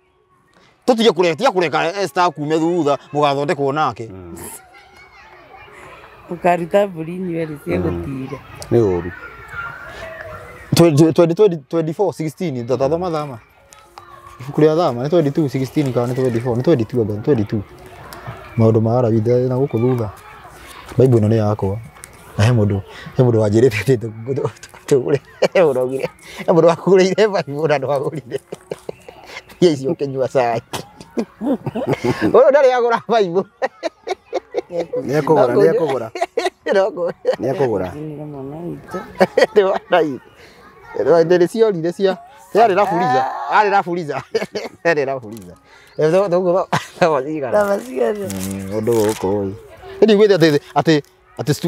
tũtige kũreka Esther kume thutha mũgathondekwo nake ũkaruta mbũri nywere cia gũtira nĩ ũru 24-16 tatathoma thama ibuku rĩa thama nĩ 22-16 kana nĩ 22 maũndũ ma Arabi na gũkũ thutha Bible ĩno nĩ yakwa na he mũndũ wanjĩrĩte tũgũre ũrogire he mũndũ wakũgũrĩire Bible na ndwagũrire mbia icio ũkĩnyua cai ũyũ ndarĩ agũra Bible nĩekũgũra ndĩrĩ ciorire cia Yale rafuliza. Ale rafuliza. Yale rafuliza. Dogo waziga. Tamaciga. Odo koi. Ni gwete ati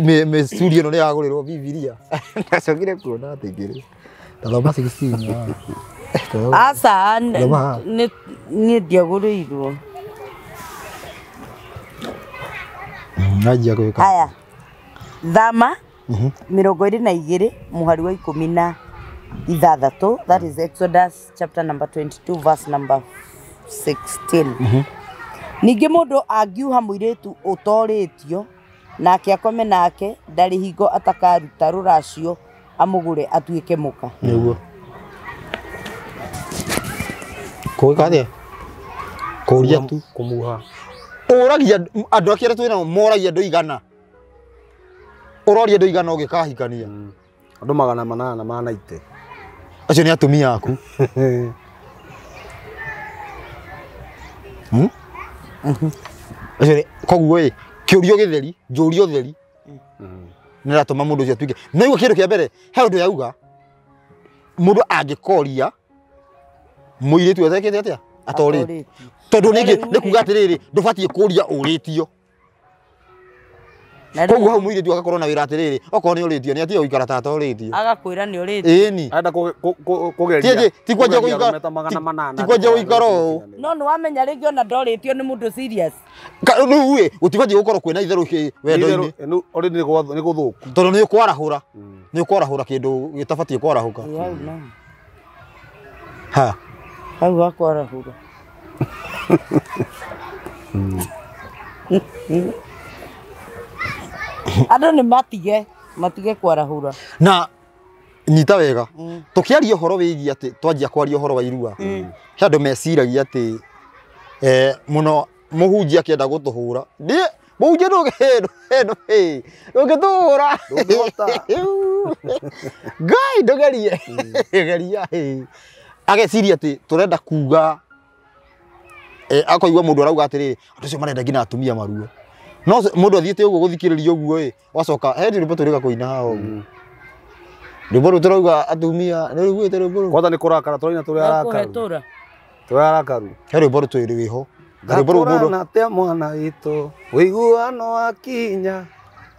me studio no ya gorero Biblia. Ndacogire kuona ati ngire. Taloma 16. Asa ni ndiagũrĩirwo. Najia gwĩka. Aya. Thama 22 mũhari wa 16. That is Exodus chapter number 22 verse number 16. Ningĩ mũndũ angiuha mũirĩtu ũtorĩtio nake akome nake ndarĩ hingo atakaruta rũracio amũgũre atuĩke mũka. Nĩguo. Kũĩka atĩa? Kũria tu kumuha. Ũragia andũ akĩrĩa twĩna moragia andũ igana. Ũroria andũ igana ũgĩkahikania. Andũ 890. Acio nĩ atumia aku. Acio koguo kĩũrio gĩtheri, njũrio theri. Nĩratũma mũndũ ũcio atuĩke. Na igua kĩndũ kĩa mbere, he ũndũ yauga. Mũndũ angĩkoria mũirĩtu atekete atĩa? Atorĩtio. Tondũ nĩ kuga atĩrĩrĩ, ndũbatiĩ kũria ũrĩtio. Koguo hau mũirĩtu agakorwo na wĩra atĩrĩrĩ, okorwo nĩ ũrĩtio nĩ atige gũikara ta atorĩtio. Agakwĩra nĩ ũrĩtio. Ĩni. Enda kũgeria. Ti kwanja gũikara. Ti kwanja gũikara ũũ. No nĩ wamenya rĩngĩ ona ndorĩtio nĩ mũndũ serious. Rĩu gũtibatiĩ gũkorwo kwĩna itherũ wendo-inĩ. Orĩ nĩ gũthũku. Tondũ nĩ ũkwarahũra. Nĩ ũkwarahũra kĩndũ gĩtabatiĩ kwarahũka. Ha. Hau akwarahũra. Andũ nĩ matige kwarahũra. Na nyita wega. Tũkĩaria ũhoro wĩgiĩ atĩ twanjia kwaria ũhoro wa irua. He andũ meciragia atĩ mũno mũhunjia akĩenda gũtũhũra. Mũhunjia ndũngĩtũhũra. Ngai ndũgerie. Geria. Ageciria atĩ tũrenda kuga akoigua mũndũ arauga atĩrĩrĩ andũ acio marenda nginya atumia maruo. No mũndũ athiĩte ũguo gũthikĩrĩria ũguo wacoka he rwĩmbo tũrĩka kũina haha ũguo. Rwĩmbo rũu tũrauga atumia nĩ rũiguĩte rwĩmbo rũu. Kwanza nĩ kũrakara tũraina tũrĩ arakaru. Tũrĩ arakaru. He rwĩmbo rũu twĩrĩ wĩho. Rwĩmbo rũu mũndũ natia mwana witũ ũiguano wakinya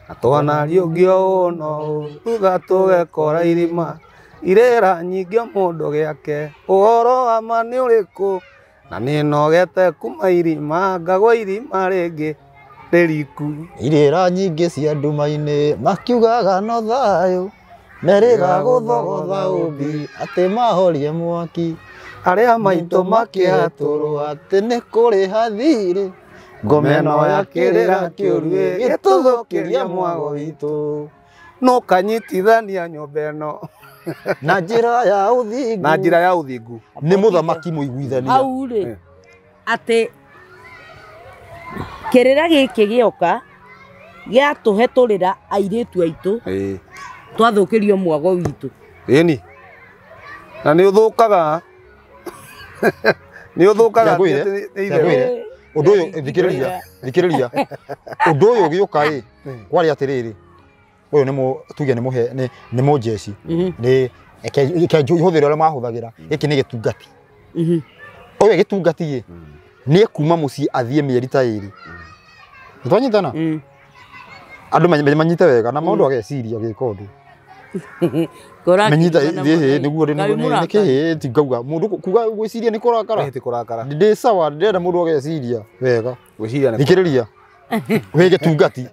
atwanario ngio no thutha tũgekora irima irera nyingĩ mũndũ gĩake ũhoro wa ma nĩ ũrĩkũ na nĩ nogete kuma irima ngagwa irima rĩngĩ rĩriku irĩra nyingĩ cia nduma-inĩ makiugaga no thayũ merĩga gũthogotha ũmbi atĩ mahorie mwaki arĩa maitũ makĩatũrwo atĩ nĩ kũrĩ hathirĩ ngomeno ya kĩrĩra kĩũruĩ gĩtũthũkĩria mwago witũ no kanyitithania nyũmba ĩno na njĩra ya ũthingu. Na njĩra ya ũthingu. Nĩ mũthamaki mũiguithania. Hau rĩ atĩ kĩrĩra gĩkĩ gĩoka gĩatũhetũrĩra airĩtu aitũ twathũkĩrio mwago witũ. Ĩni. Na nĩ ũthũkaga. Nĩ ũthũkaga. Ũndũ ũyũ thikĩrĩria. Ũndũ ũyũ ũgĩũka kwarĩ atĩrĩrĩ. Ũyũ nĩ tuge nĩ mũjeshi. Nĩ ihũthĩro ũrĩa mahũthagĩra. Gĩkĩ nĩ gĩtungati. Ũyũ gĩtungati nĩ kuma mũciĩ athiĩ mĩeri ta ĩrĩ. Nĩtwanyitana? Andũ manyite wega na mũndũ ageciria gĩka ũndũ. Menyita nĩguo nĩkĩ tingauga mũndũ kuga gwĩciria nĩ kũrakara. Ndĩ sawa ndĩrenda mũndũ ageciria wega. Thikĩrĩria. Wĩ gĩtungati.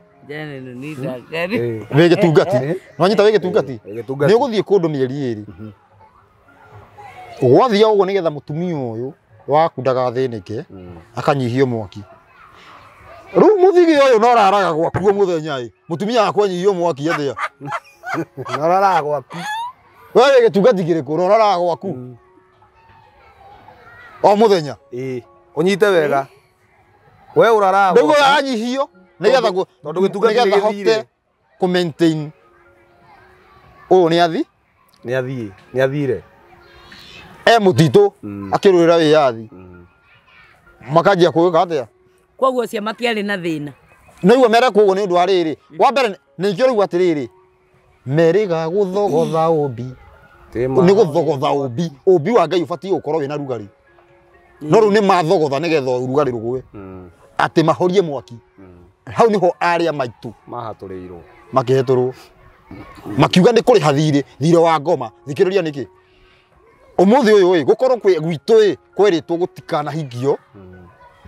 Wĩ gĩtungati. Nwanyita wĩ gĩtungati. Nĩ ũgũthiĩ kũndũ mĩeri ĩrĩ. Gwathiĩ ũguo nĩgetha mũtumia ũyũ waku ndagathĩnĩke akanyihio mwaki. Rĩu mũthigi ũyũ no raraga gwaku mũthenya mũtumia wakwa anyihio mwaki athĩa. No raraga gwaku. Wĩ gĩtungati kĩrĩkũ no raraga gwaku. O mũthenya. Ũnyite wega. We ũraraga gwaku. Ndũgũ anyihio nĩgetha tondũ gĩtungati nĩ gĩthire ku maintain. Ũyũ nĩ athire. Mũtitũ akĩrũĩra wĩyathi. Makanjia kũgĩka atĩa? Koguo cia matiarĩ na thĩna. Nĩguo mere koguo nĩ ũndũ wa rĩrĩ. Wa mbere nĩkĩo rĩu atĩrĩrĩ. Merĩga gũthogotha ũmbi nĩ gũthogotha ũmbi wa Ngai ũbatiĩ gũkorwo wĩna rugarĩ no rĩu nĩ mathogotha nĩgetha rugarĩ rũgwe atĩ mahorie mwaki hau nĩho arĩa maitũ mahatũrĩirwo makĩhetũrwo makiuga nĩ kũrĩha thirĩ wa ngoma thikĩrĩria nĩkĩ ũmũthĩ ũyũ gũkorwo gwitũ kwerĩtwo gũtikanahingio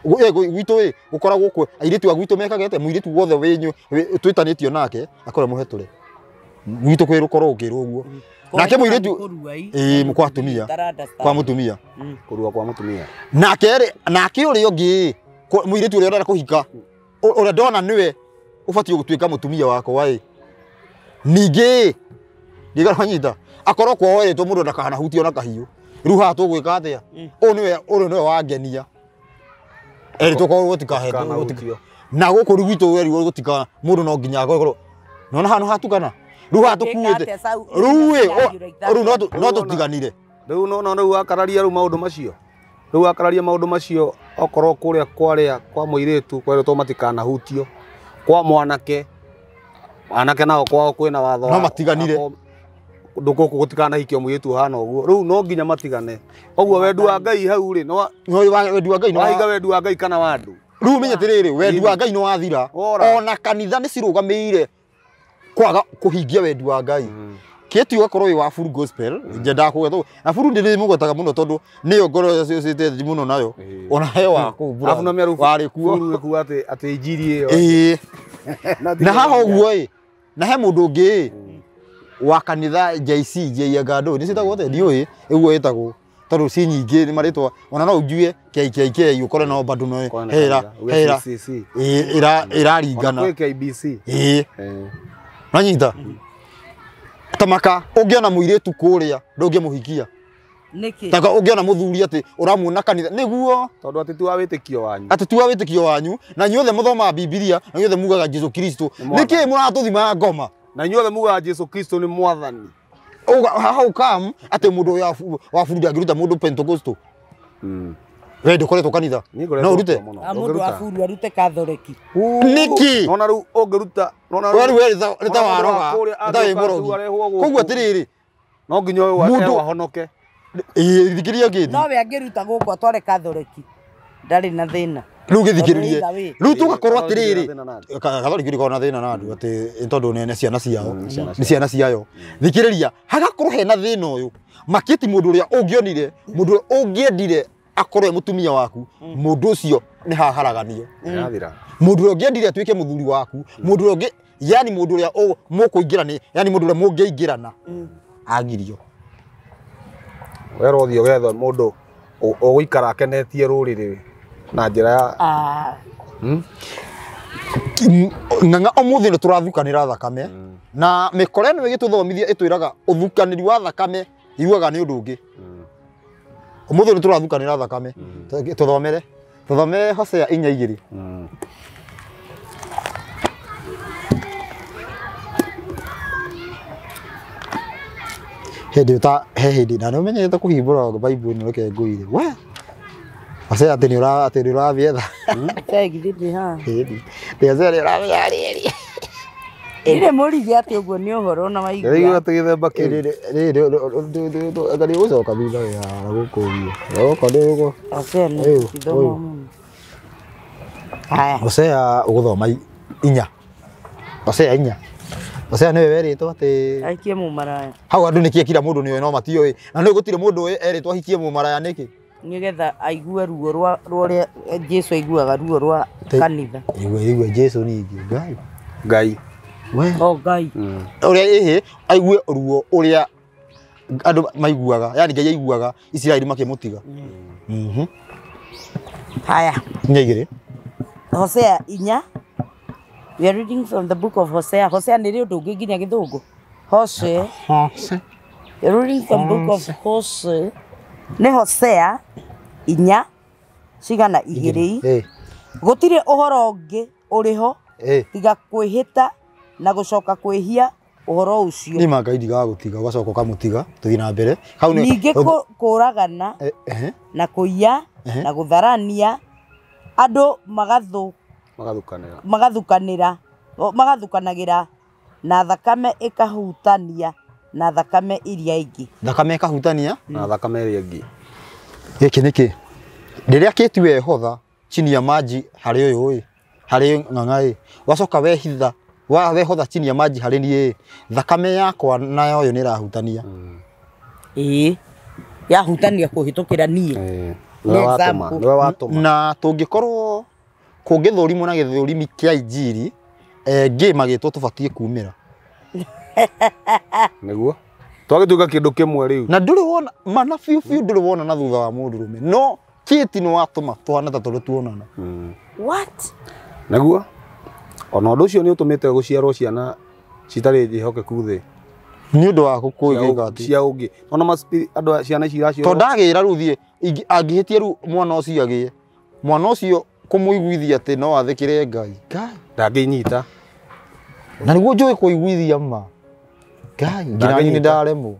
gwitũ gũkoragwo airĩtu a gwitũ mekagete mũirĩtu wothe wenyu twĩtanĩtio nake akorwo mũhetũre gwitũ kwĩrũkorwo ũkĩrwo ũguo nake mũirĩtu kwa mũtumia kũrua kwa mũtumia nake ũrĩa ũngĩ mũirĩtu ũrĩa ũrenda kũhika ũrĩa ndona nĩwe ũbatiĩ gũtuĩka mũtumia wakwa ningĩ ndigaranyita akorwo kwao erĩtwo mũndũ ndakanahutio na kahiũ rĩu haha tũgwĩka atĩa ũyũ nĩwe wangenia erĩtwo korwo gũtikahetwo na gũkũ rĩu gwitũ werirwo gũtika mũndũ no nginya akorwo nona hano hatukana rĩu haha tũkuĩte rĩu no tũtiganire rĩu no rĩu wakararia rĩu maũndũ macio okorwo kũrĩa kwa mũirĩtu kwerĩtwo matikanahutio kwa mwanake nao kwao kwĩna watho no matiganire ndũkũ gũtikanahikio mũirĩtu hana ũguo rĩu no nginya matigane ũguo wendi wa Ngai hau rĩ no wendi wa Ngai no wahiga wendi wa Ngai kana wa andũ rĩu menya atĩrĩrĩ wendi wa Ngai no wathira ona kanitha nĩ cirũgamĩire kwaga kũhingia wendi wa Ngai kĩeti ũgakorwo wĩ wa full gospel njenda kũgethwo na full ndĩ mũgwetaga mũno tondũ nĩyo ngoro ciocete mũno nayo ona he wa kũmbura afu no mĩaru warĩ kuo atĩ injiri ĩyo na haha ũguo na he mũndũ ũngĩ wa kanitha JC Agado nĩ citagwo atĩa ndiũĩ ũguo ĩtagwo tondũ ci nyingĩ nĩ marĩtwa ona no ũnjue KKK ũkore no bado no ĩraringana KBC nanyita tamaka ũngĩona mũirĩtu kũrĩa ndũngĩmũhikia nĩkĩ taka ũngĩona mũthuri atĩ ũramuona kanitha nĩguo tondũ atĩ tu wa wĩtĩkio wanyu na inyuothe mũthomaga Biblia na inyuothe mugaga Jesũ Kristo nĩkĩ mũratũthima ngoma na inyuothe mugaga Jesũ Kristo nĩ mwathani how come atĩ mũndũ wa bũrũri angĩruta mũndũ Pentecostal we ndũkoretwo kanitha no ũrute mũndũ wa bũrũri arute Catholic nĩkĩ nona rĩu ũngĩruta nona rĩu nĩ ta waroga ta wĩ mũrogi koguo atĩrĩrĩ no nginya ũyũ wahonoke thikiria ngĩthi no we angĩruta gũkũ atware Catholic ndarĩ na thĩna rĩu gĩthikĩrĩrie rĩu tũgakorwo atĩrĩrĩ Catholic nĩkorwo na thĩna na andũ atĩ tondũ nĩ ciana ciao nĩ ciana ciayo thikĩrĩria hagakorwo hena thĩna ũyũ makĩti mũndũ ũrĩa ũngĩonire mũndũ ũngĩendire akorwo mũtumia waku mũndũ ũcio nĩ haharaganio mũndũ ũrĩa ũngĩendire atuĩke mũthuri waku mũndũ ũrĩa ũngĩ yani mũndũ ũrĩa mũkũingĩrana yani mũndũ ũrĩa mũngĩingĩrana agirio werwo ũthiĩ wetha mũndũ ũgũikara akenetie rũrĩrĩ na njĩra ya ng'ang'a ũmũthĩ nĩ tũrathukanĩra thakame na mĩkora ĩno ĩgĩtũthomithia ĩtwĩraga ũthukanĩri wa thakame iguaga nĩ ũndũ ũngĩ ũmũthĩ nĩ tũrathukanĩra thakame tũthomere Hosea 4:2 he hĩndĩ na nĩ ũmenyerete kũhimbũra Bible ĩno reke ngũire we Hosea atĩ nĩ ũrathietha tegithĩte ha Hosea nĩ ũrathietha ire mũrige atĩ ũguo nĩ ũhoro na maigua rĩu atĩ gĩthemba ngari ũgũcoka thutha ya gũkũria gũkũ ndĩ gũkũ Hosea nĩ gĩthomo mũno haya Hosea ũgũthoma 4 Hosea 4 Hosea nĩwe werĩtwo atĩ aikie mũmaraya hau andũ nĩkĩ kila mũndũ nĩwe no matiũĩ na nĩ gũtirĩ mũndũ erĩtwo ahikie mũmaraya nĩkĩ nĩgetha aigue ruo rwa ũrĩa Jesũ aiguaga ruo rwa kanitha igue Jesũ ningĩ Ngai we Ngai ũrĩa aigue ruo ũrĩa andũ maiguaga yani Ngai aiguaga Isiraeli makĩmũtiga haya nĩigĩrĩ Hosea 4 we are reading from the book of Hosea nĩ rĩ ũndũ ũngĩ nginya gĩthũngũ Hosea we are reading from book of Hosea nĩ Hosea 4 cigana 2 gũtirĩ ũhoro ũngĩ ũrĩho tiga kwĩhĩta na gũcoka kwĩhia ũhoro ũcio nĩ Ngai ndigaga gũtiga ũgacoka ũkamũtiga tũthiĩ na mbere hau ningĩ kũragana na kũiya na gũtharania andũ magathukanagĩra na thakame ĩkahutania na thakame iria ingĩ. Thakame ĩkahutania na thakame ĩrĩa ĩngĩ. Gĩkĩ nĩkĩ rĩrĩa kĩtu wehotha chini ya maji harĩ ũyũ harĩ ng'ang'a wacoka wehitha wehotha chini ya maji harĩ niĩ thakame yakwa nayo yo nĩ ĩrahutania. Yahutania kũhĩtũkĩra niĩ. Nĩwe watũma. Na tũngĩkorwo kũngĩthũrimwo na gĩthũrimi kĩa injiri ngĩ magĩtwo tũbatiĩ kumĩra. Nĩguo twagĩtuĩka kĩndũ kĩmwe rĩu. Na ndũrĩ wona mana biũ ndũrĩ wona na thutha wa mũndũrũme no kĩti nĩ watũma twana ta tũrĩ tuonana. What? Nĩguo ona ũndũ ũcio nĩ ũtũmĩte gũciarwo ciana citarĩ njĩhokeku thĩ. Nĩ ũndũ wa gũkũigĩka cia ũngĩ ona andũ ciana ici iraciarwo. To ndagĩra rĩu thiĩ angĩhĩtia rĩu mwana ũcio agĩe mwana ũcio kũmũiguithia atĩ no athĩkĩre Ngai. Ndangĩnyita. Na nĩguo njũĩ kũiguithia ma. Ngai nginya nĩ ndaremwo.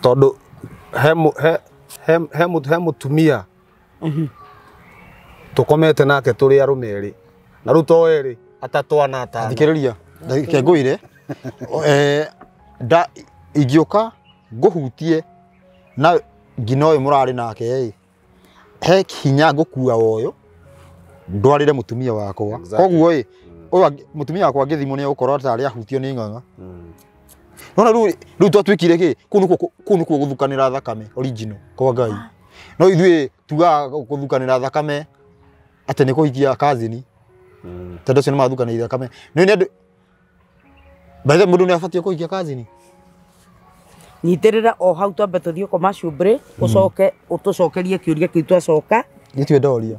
Tondũ he mũtumia tũkomete nake tũrĩ arũme erĩ na rĩu to erĩ atatwana atano. Thikĩrĩria ndagĩka ngũire ingĩũka ngũhutie na ngina ũyũ mũrarĩ nake he hinya ngũkua woyo ndwarĩre mũtumia wakwa. Koguo ũyũ mũtumia wakwa angĩthimwo nĩ egũkorwo tarĩ ahutio nĩ ng'ang'a. Nona rĩu twatuĩkire kĩ kũu nĩkuo gũthukanĩra thakame original kwa Ngai. No ithuĩ tugaga gũthukanĩra thakame atĩ nĩ kũhikia kazini. Tondũ ũcio nĩ mathukanĩire thakame. Nĩ andũ baitha mũndũ nĩ abatie kũhikia kazini. Nyitĩrĩra o hau twambe tũthiĩ commercial break ũcoke ũtũcokerie kĩũria kĩu twacoka. Nĩtue ndoria.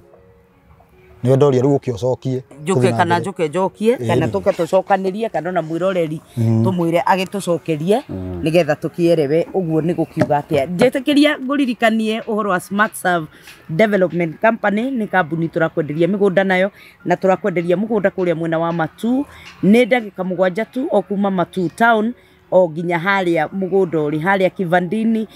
Nĩwe ndoria rĩu ũkĩ ũcokie. Njoke kana njoke njokie kana tũke tũcokanĩrie kana ona mwĩroreri tũmwĩre agĩtũcokerie nĩgetha tũkĩerewe ũguo nĩ gũkiuga atĩa. Njĩtĩkĩria ngũririkanie ũhoro wa Smart Serve Development Company nĩ kambuni tũrakwenderia mĩgũnda nayo na tũrakwenderia mũgũnda kũrĩa mwena wa Matu nĩ ndagĩka 7 tu o kuma Matu town o nginya harĩa mũgũnda ũrĩ harĩa Kivandini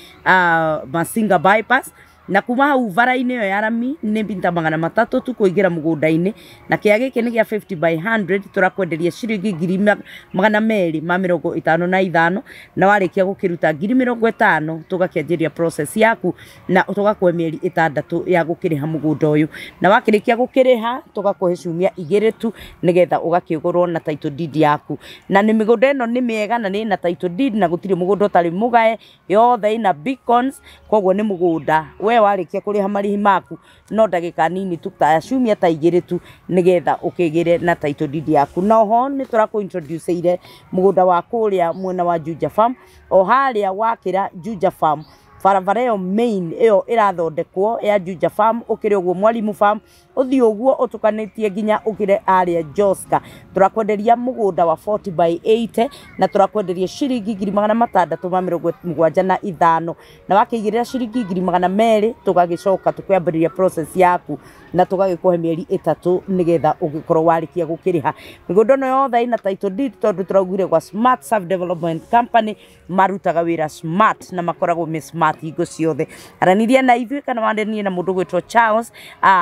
Masinga bypass. Na kuma hau bara-inĩ ĩyo ya rami nĩ mbita 300 tu kũingĩra mũgũnda-inĩ na kĩa gĩkĩ nĩ gĩa 50 by 100 tũrakwenderia ciringi 255 na warĩkia gũkĩruta 50,000 tũgakĩanjĩria process yaku na tũgakũhe mĩeri 6 ya gũkĩrĩha mũgũnda ũyũ na wakĩrĩkia gũkĩrĩha tũgakũhe ciumia 2 tu nĩgetha ũgakĩgũrwo na title deed yaku. Na nĩ mĩgũnda ĩno nĩ mĩega na nĩ na title deed na gũtirĩ mũgũnda ũtarĩ mũgae yothe ina beacons. Koguo nĩ mũgũnda we warĩkia kũrĩha marĩhi maku no ndagĩka nini tu ta ciumia ta 2 tu nĩgetha ũkĩgĩre na title deed yaku. Na oho nĩ tũrakũ-introduce mũgũnda wa kũrĩa mwena wa Juja Farm o harĩa wakĩra Juja Farm barabara ĩyo main ĩyo ĩrathondekwo ya Juja Farm ũkĩrĩ ũguo Mwalimu Farm ũthiĩ ũguo ũtukanĩtie nginya ũkĩre arĩa Joska. Tũrakwenderia mũgũnda wa 40 by 80 na tũrakwenderia ciringi 675 na wakĩigĩrĩra ciringi 200 tũgagĩcoka tũkĩambĩrĩria process yaku na tũgagĩkũhe mĩeri 3 nĩgetha ũgĩkorwo warĩkia gũkĩrĩha. Mĩgũnda ĩno yothe ina title deed tondũ tũraugire kwa Smart Serve Development Company marutaga wĩra smart na makoragwo me smart hingo ciothe. Aranĩria na ithuĩ kana wandanie na mũndũ gwĩtwo Charles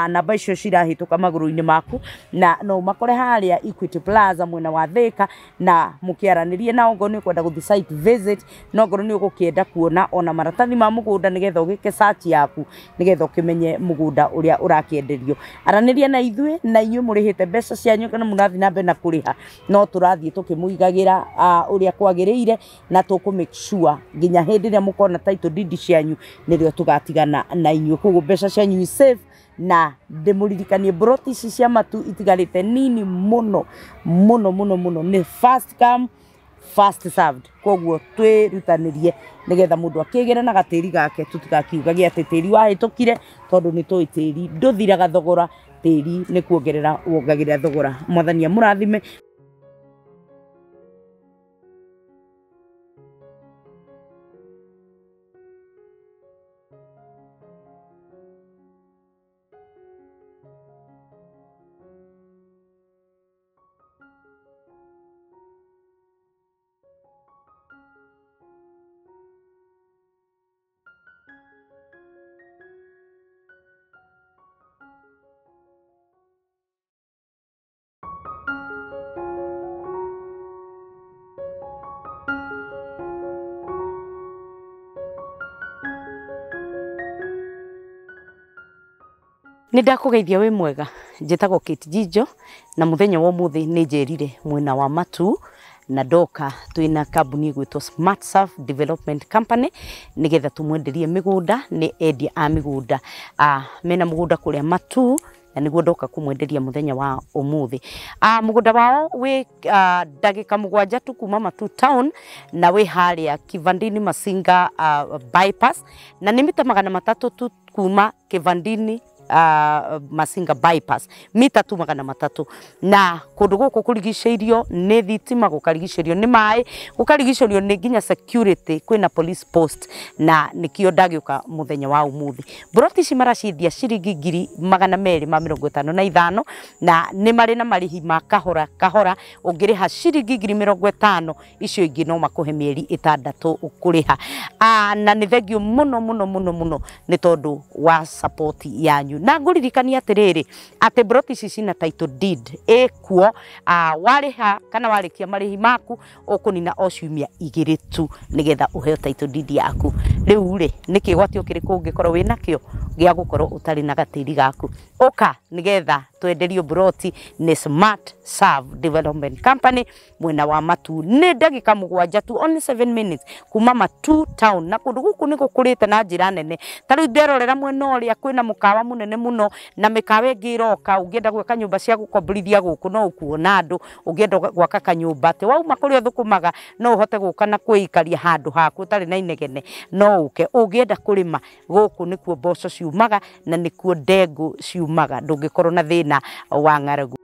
namba icio cirahĩtũka magũrũ-inĩ maku na no makore harĩa Equity Plaza mwena wa Thika na mũkĩaranĩrie na ongorwo nĩ kwenda gũthiĩ site visit no ongorwo nĩ ũgũkĩenda kuona ona maratathi ma mũgũnda nĩgetha ũgĩke search yaku nĩgetha ũkĩmenye mũgũnda ũrĩa ũrakĩenderio. Aranĩria na ithuĩ na inyuĩ mũrĩhĩte mbeca cianyu kana mũrathiĩ na mbere na kũrĩha no tũrathiĩ tũkĩmũigagĩra ũrĩa kwagĩrĩire na tũkũ make sure nginya hĩndĩ ĩrĩa mũkona title deed cianyu nĩrĩo tũgatigana na inyuĩ. Koguo mbeca cianyu safe na ndĩmũririkanie broti ici cia Matu itigarĩte nini mũno mũno mũno mũno nĩ first come first served. Koguo twĩrutanĩrie nĩgetha mũndũ akĩgĩre na gatĩri gake tũtigakiugage atĩ tĩri wahĩtũkire tondũ nĩ tũĩ tĩri ndũthiraga thogora, tĩri nĩ kuongerera wongagĩrĩra thogora. Mwathani amũrathime. Nĩ ndakũgeithia wĩ mwega, njĩtagwo Kate Jijo na mũthenya wa ũmũthĩ nĩ njerire mwena wa Matu na ndoka twĩna kambuni ĩgwĩtwo Smart Surf Development Company nĩgetha tũmwenderie mĩgũnda nĩ endia a mĩgũnda mena mũgũnda kũrĩa Matu na nĩguo ndoka kũmwenderia mũthenya wa ũmũthĩ. Mũgũnda wao wĩ ndagĩka 7 tu kuma Matu town na wĩ harĩa Kivandini Masinga bypass na nĩ mita 300 tu kuma Kivandini Masinga bypass mita tu 300 na kũndũ gũkũ kũrigicĩirio nĩ thitima, gũkarigicĩrio nĩ maĩ, gũkarigicĩrio nĩ nginya security, kwĩna police post na nĩkĩo ndagĩũka mũthenya wa ũmũthĩ. Broti ici maraciendia ciringi 255 na nĩ marĩ na marĩhi ma kahora kahora, ũngĩrĩha ciringi 50 icio ingĩ no makũhe mĩeri 6 ũkũrĩha. Na nĩ thengio mũno mũno mũno mũno nĩ tondũ wa support yanyu. Na ngũririkania atĩrĩrĩ atĩ broti ici cina title deed ĩkuo, warĩha kana warĩkia marĩhi maku ũkũnina o ciumia 2 tu nĩgetha ũheo title deed yaku. Rĩu rĩ nĩ kĩgwatio kĩrĩkũ ũngĩkorwo wĩ nakĩo gĩa gũkorwo ũtarĩ na gatĩri gaku. Ũka nĩgetha twenderio broti nĩ Smart Surf Development Company mwena wa Matu. Nĩ ndagĩka 7 tu, only 7 minutes kuma Matu town na kũndũ gũkũ nĩ gũkũrĩte na njĩra nene. Ta rĩu nderorera mwena ũrĩa kwĩna mũkawa mũnene mũno na mĩkawa ĩngĩ ĩroka, ũngĩenda gwaka nyũmba cia gũkomborithia gũkũ no ũkuona andũ, ũngĩenda gwaka kanyũmba atĩ wauma kũrĩa ũthũkũmaga no ũhote gũka na kwĩikaria handũ haku ũtarĩ na inegene no ũke. Ũngĩenda kũrĩma gũkũ nĩkuo mboco ciumaga na nĩkuo ndengũ ciumaga, ndũngĩkorwo na thĩna wa ng'aragu.